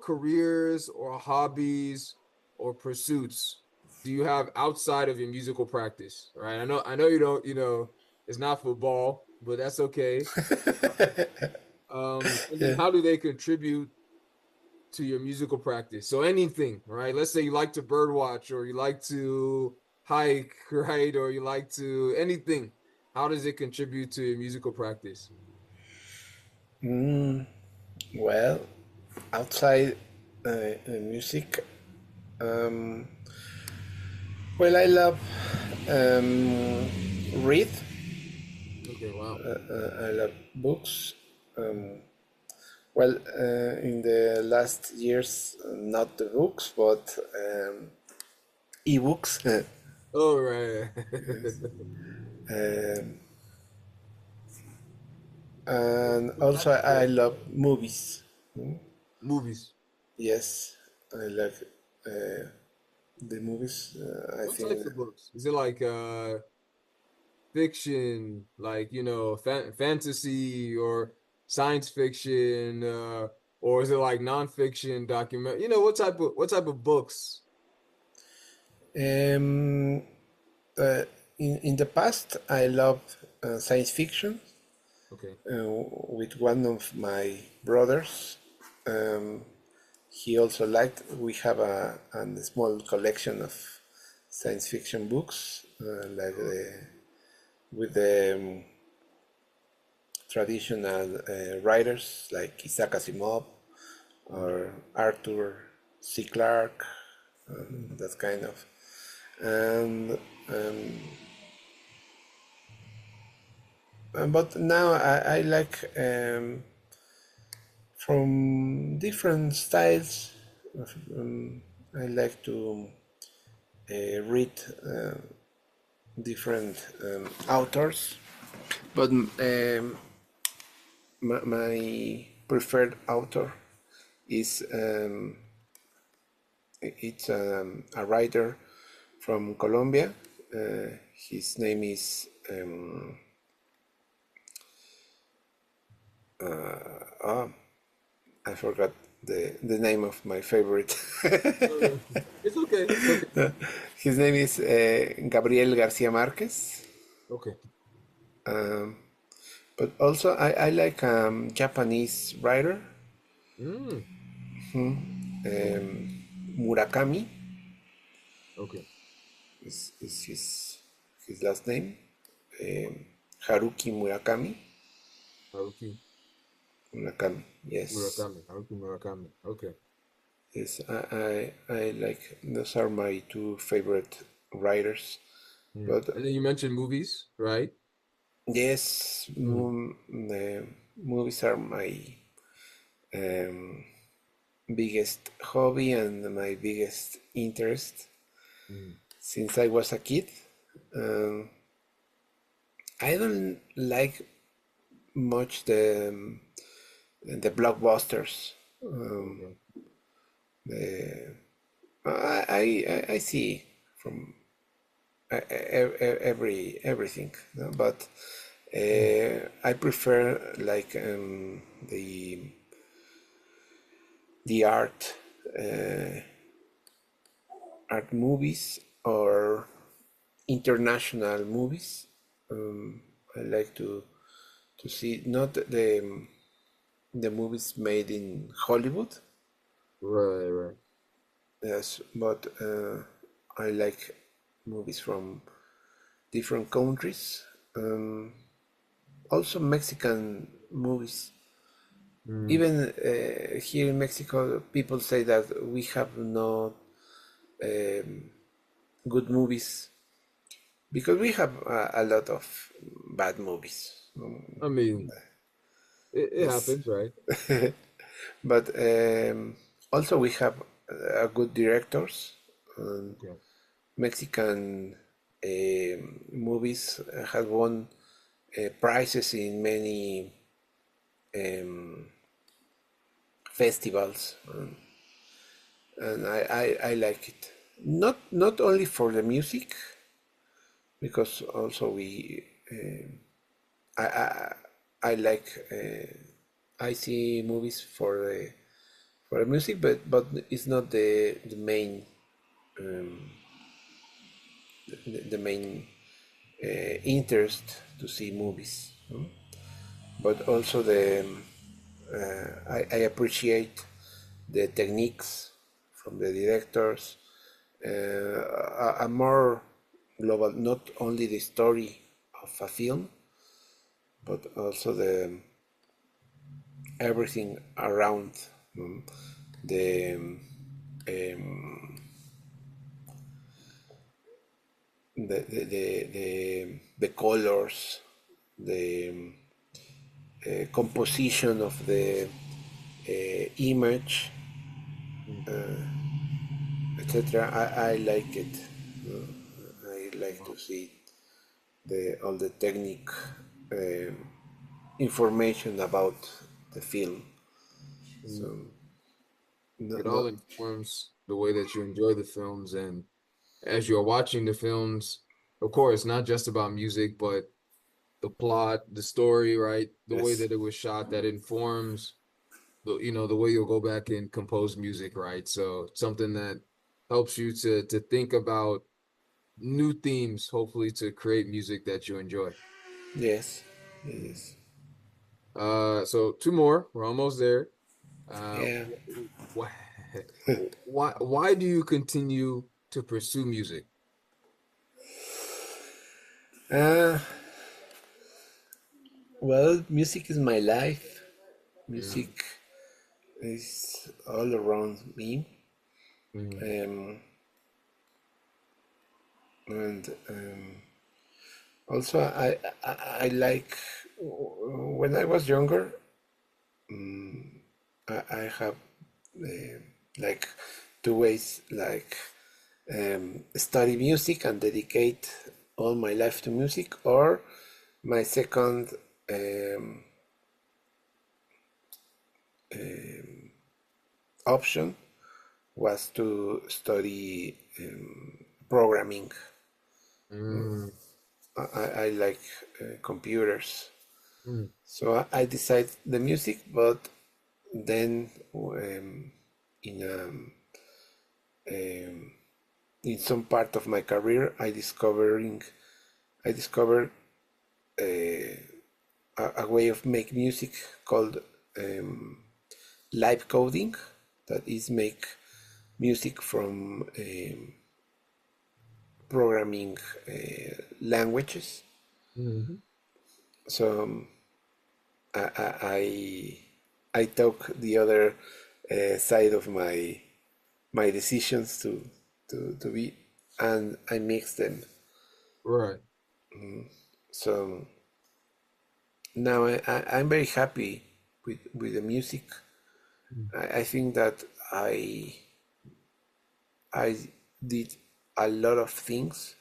careers or hobbies or pursuits do you have outside of your musical practice? Right. I know you don't, it's not football, but that's okay. And then Yeah. how do they contribute to your musical practice? So anything, right? Let's say you like to bird watch or you like to hike, right? Or you like to anything. How does it contribute to your musical practice? Mm, well, outside music, um, well, I love um, read. Okay, wow. I love books. Um, well, in the last years, not the books, but e-books. Oh, right. Um, and also, I love movies. Movies. Yes, I like uh, the movies. I What think types of books? Is it like fiction, like, fantasy or science fiction, or is it like nonfiction, document? You know, what type of books? Um, uh, in the past, I loved science fiction Okay. with one of my brothers. Um, he also liked. We have a small collection of science fiction books, with the traditional writers like Isaac Asimov or Arthur C. Clarke, that kind of. And but now I like from different styles. Um, I like to read different authors, but my preferred author is it's a writer from Colombia. His name is I forgot the name of my favorite. It's okay. It's okay. His name is Gabriel Garcia Marquez. Okay. But also I like Japanese writer Mm, Murakami okay. is his last name. Haruki Murakami. Haruki Murakami, yes. Murakami. Haruki Murakami. Okay. Yes, I like, those are my two favorite writers. Yeah. But And then you mentioned movies, right? yes, Mm. movies are my um, biggest hobby and my biggest interest Mm. since I was a kid. Um, I don't like much the blockbusters. Okay. I see from everything, no? But I prefer like the art movies or international movies. I like to see not the movies made in Hollywood, Right, right. yes, but I like movies from different countries. Um, Also Mexican movies. Mm. Even here in Mexico, people say that we have no good movies because we have a lot of bad movies. I mean, it Yes, happens, right? but also we have good directors. Okay. Mexican movies have won prizes in many festivals, and I like it. Not only for the music, because also I I, I like I see movies for the music, but it's not the main the main interest to see movies. No? But also I appreciate the techniques from the directors, a more global, not only the story of a film, but also the everything around, mm, the the colors, the composition of the image, Mm. etc. I like it. I like to Wow. see the all the technique information about the film. Mm. So no, It no, all informs the way that you enjoy the films, and as you're watching the films, of course, not just about music, but the plot, the story, right? The way yes, that it was shot that informs the way you'll go back and compose music, right? So something that helps you to think about new themes, hopefully to create music that you enjoy. Yes, yes, So two more, we're almost there. Uh, yeah. why why do you continue to pursue music? Uh, well, music is my life. Mm, Music is all around me. mm, Um, and also, I like when I was younger. I have uh, like two ways, like study music and dedicate all my life to music, or my second um, option was to study programming. mm, I like computers, mm, so I decided the music, but then in in some part of my career, I discovered a way of make music called um, live coding, that is make music from programming languages. mhm. So I took the other side of my decisions to be, and I mix them. Right. So now I'm very happy with the music. Mm, I think that I I did a lot of things,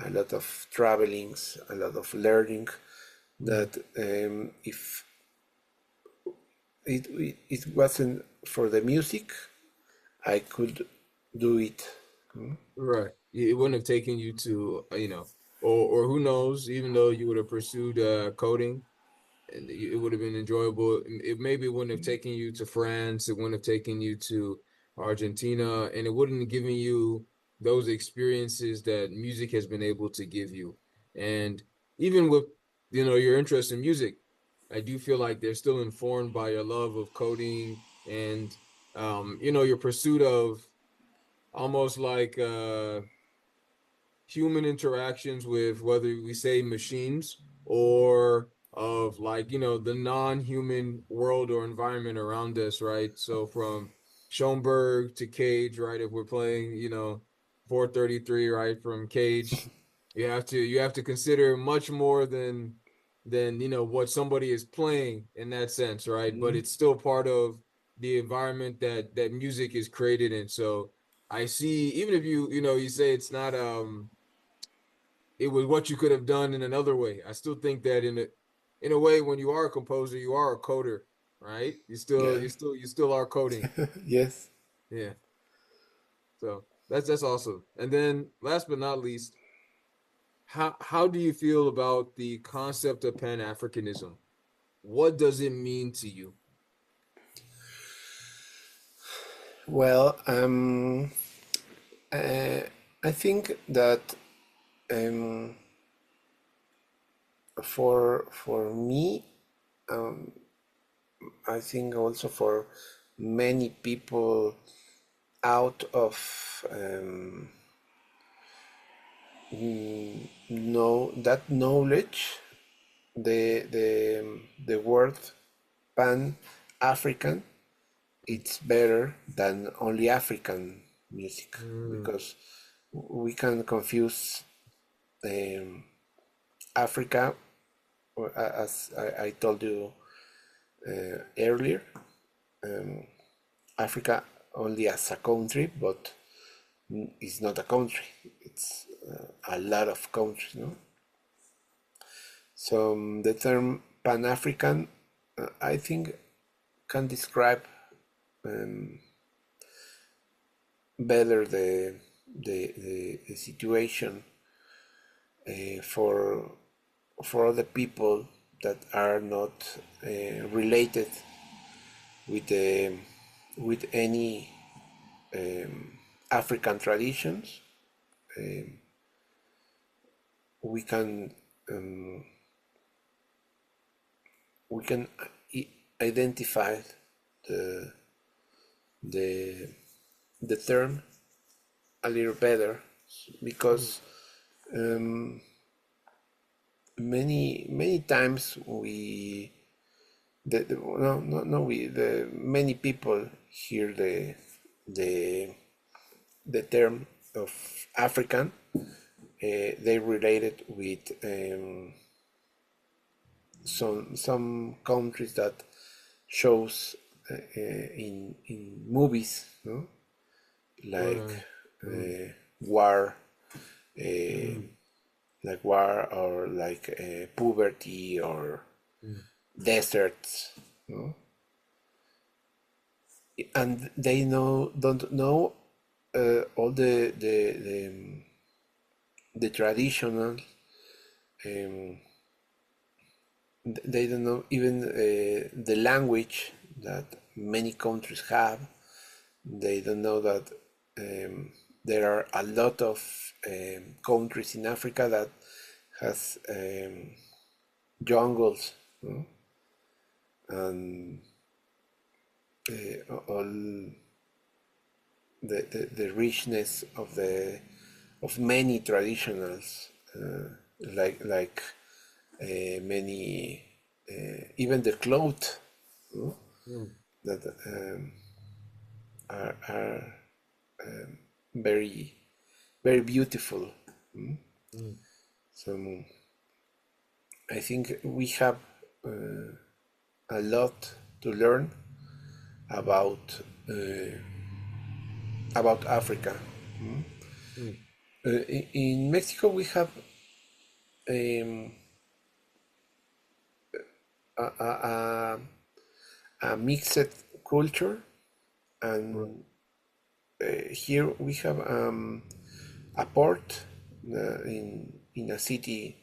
a lot of travelings, a lot of learning. mm. That if it wasn't for the music, I could do it. Right. It wouldn't have taken you to, or who knows, even though you would have pursued coding, and it would have been enjoyable. It maybe wouldn't have taken you to France. It wouldn't have taken you to Argentina, and it wouldn't have given you those experiences that music has been able to give you. And even with, your interest in music, I do feel like they're still informed by your love of coding and, your pursuit of almost like human interactions with whether we say machines or of like the non-human world or environment around us, right? So from Schoenberg to Cage, right? If we're playing 433, right, from Cage, you have to consider much more than what somebody is playing in that sense, right? But it's still part of the environment that music is created in. So I see, even if you say it's not it was what you could have done in another way. I still think that in a way, when you are a composer, you are a coder, right? You still Yeah. you still you still are coding. Yes. Yeah. So that's awesome. And then last but not least, how do you feel about the concept of Pan-Africanism? What does it mean to you? Well, I think that um, for me, I think also for many people out of know that knowledge, the word pan African, it's better than only African music, Mm, because we can confuse um, Africa, as I told you earlier, Africa only as a country, but it's not a country. It's a lot of countries, no? So the term Pan-African, I think, can describe better the situation for other people that are not related with the with any African traditions. Um, we can um, we can identify the the the term a little better, because um, many times the many people hear the the term of African, they relate it with some countries that shows in movies, no? Like Right. war, like war, or like puberty, or deserts, no? And they don't know all the traditional. Um, they don't know even the language that many countries have. They don't know that there are a lot of countries in Africa that has jungles, no? And all the richness of many traditionals, like many even the clothes, no? That are very very beautiful. So I think we have a lot to learn about uh, about Africa. In Mexico, we have um, a, a mixed culture, Right. and here we have a port in a city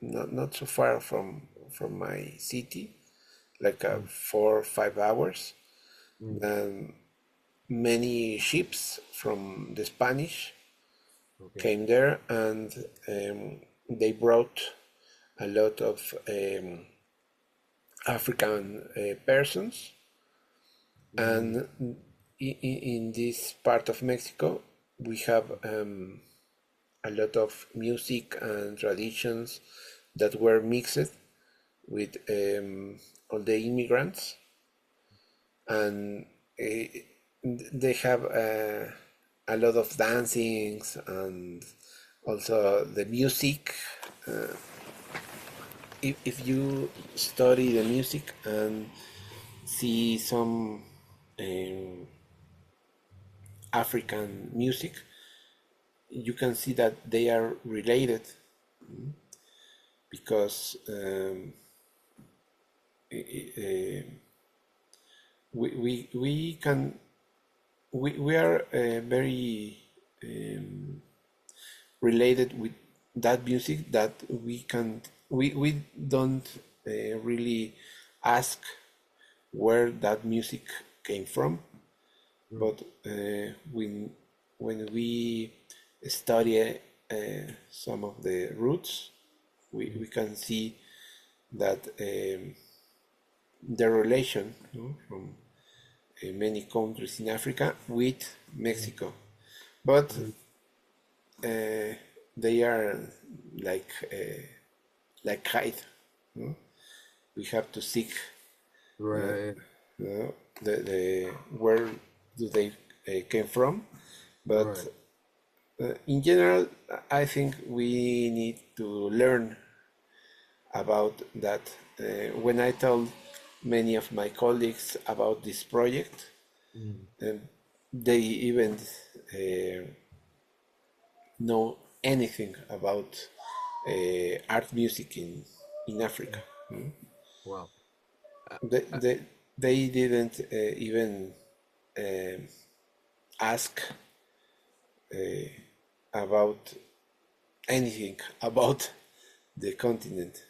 not so far from my city, like 4 or 5 hours. And many ships from the Spanish Okay. came there, and they brought a lot of African persons. And in this part of Mexico, we have a lot of music and traditions that were mixed with all the immigrants, and they have a lot of dancings, and also the music. If you study the music and see some um, African music, you can see that they are related, because we can we are very related with that music, that we don't really ask where that music came from. But when we study some of the roots, we can see that the relation, no, from many countries in Africa with Mexico. But they are like hide, no? We have to seek Right. the where do they came from. But Right. in general, I think we need to learn about that. When I told many of my colleagues about this project, um, they even know anything about art music in Africa. Wow. They, they, they didn't even um ask about anything about the continent.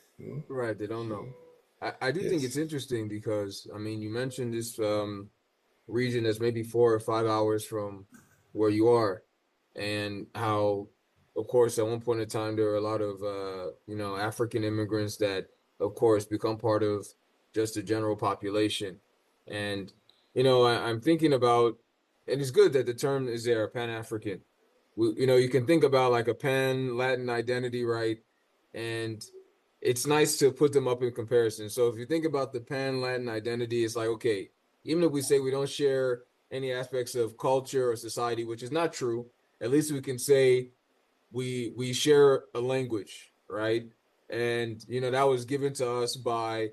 Right. They don't know. I do think it's Yes. interesting because I mean you mentioned this region that's maybe 4 or 5 hours from where you are, and how, of course, at one point in time there are a lot of African immigrants that, of course, become part of just the general population, and I'm thinking about, and it's good that the term is there, Pan-African. You can think about like a Pan-Latin identity, right? And it's nice to put them up in comparison. So if you think about the Pan-Latin identity, it's like, okay, even if we say we don't share any aspects of culture or society, which is not true, at least we can say we share a language, right? And that was given to us by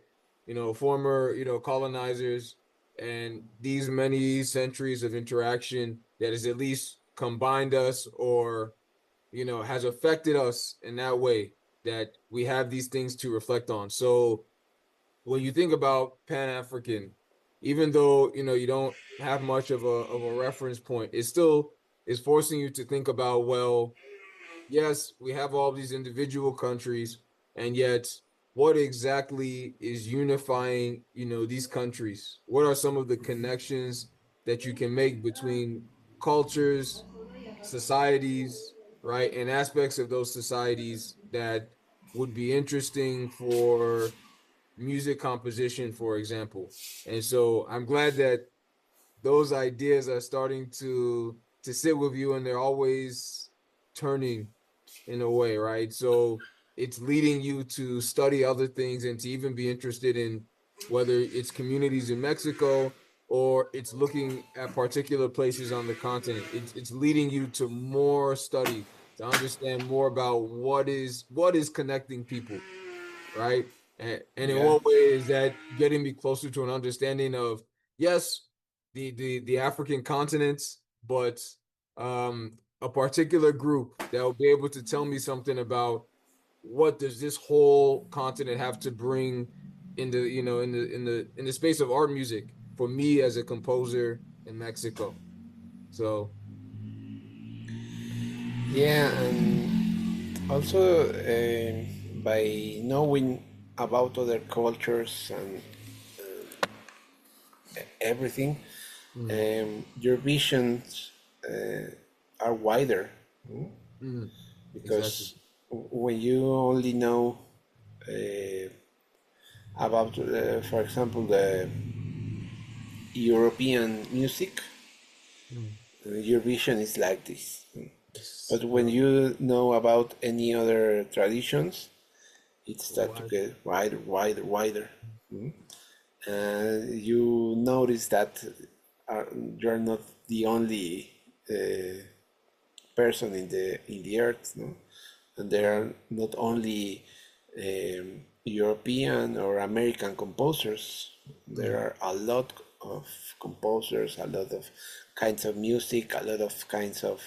former colonizers, and these many centuries of interaction that has at least combined us, or has affected us in that way, that we have these things to reflect on. So when you think about Pan-African, even though you don't have much of a reference point, it still is forcing you to think about, well, yes, we have all these individual countries, and yet what exactly is unifying, these countries? What are some of the connections that you can make between cultures, societies, right, and aspects of those societies that would be interesting for music composition, for example? And so I'm glad that those ideas are starting to sit with you, and they're always turning in a way, right? So it's leading you to study other things and to even be interested in whether it's communities in Mexico or it's looking at particular places on the continent. It's leading you to more study to understand more about what is connecting people, right? And in Yeah. what way is that getting me closer to an understanding of, yes, the African continents, but a particular group that will be able to tell me something about what does this whole continent have to bring in the in the space of art music for me as a composer in Mexico. So Yeah, and also by knowing about other cultures and everything, mm, your visions are wider. exactly. Because when you only know uh, about, for example, the European music, Mm. your vision is like this. But when Yeah. you know about any other traditions, it starts to Why? get wider, wider, wider. And you notice that uh, you're not the only uh, person in the earth, no? And there Right. are not only European or American composers. There Mm. are a lot of composers, a lot of kinds of music, a lot of kinds of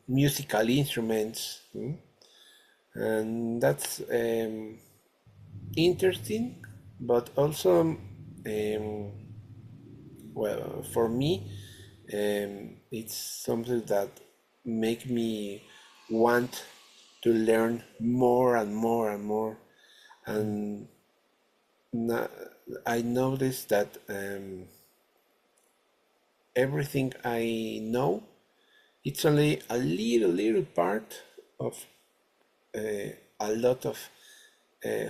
musical instruments, and that's interesting, but also well, for me, it's something that make me want to learn more and more and more. Mm. And na- I noticed that everything I know, it's only a little part of a lot of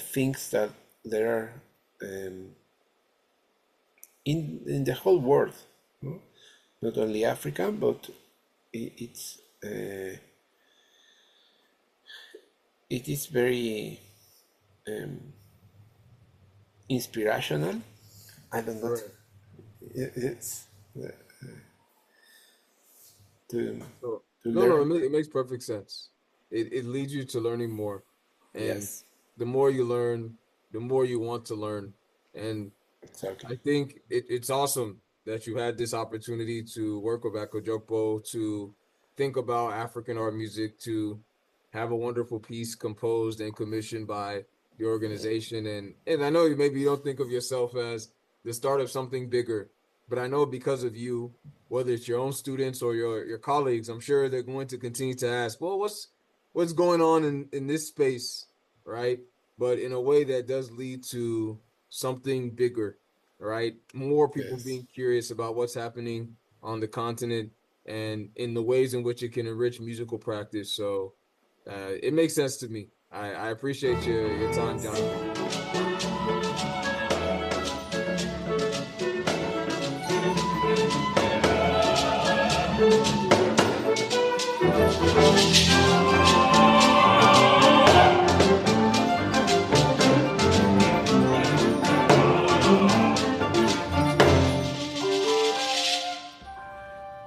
things that there are in the whole world, not only Africa, but it's it is very inspirational. I don't know. Right. It's to So, to no, no, learn. it makes perfect sense. It leads you to learning more, and Yes, the more you learn, the more you want to learn. And exactly. I think it's awesome that you had this opportunity to work with Echo Jokbo, to think about African art music, to have a wonderful piece composed and commissioned by the organization. And I know maybe you don't think of yourself as the start of something bigger, but I know because of you, whether it's your own students or your colleagues, I'm sure they're going to continue to ask, well, what's going on in this space, right? but in a way that does lead to something bigger, right? More people Yes. being curious about what's happening on the continent and in the ways in which it can enrich musical practice. So it makes sense to me. I appreciate your time, Jonathan.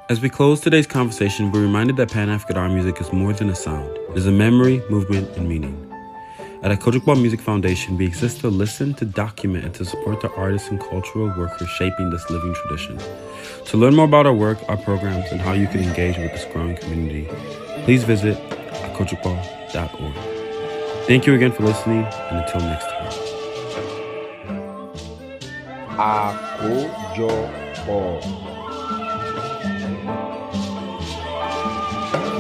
As we close today's conversation, we're reminded that Pan-African art music is more than a sound. It is a memory, movement, and meaning. At the Kojikwa Music Foundation, we exist to listen, to document, and to support the artists and cultural workers shaping this living tradition. To learn more about our work, our programs, and how you can engage with this growing community, please visit akojikwa.org. Thank you again for listening, and until next time. Akojoko.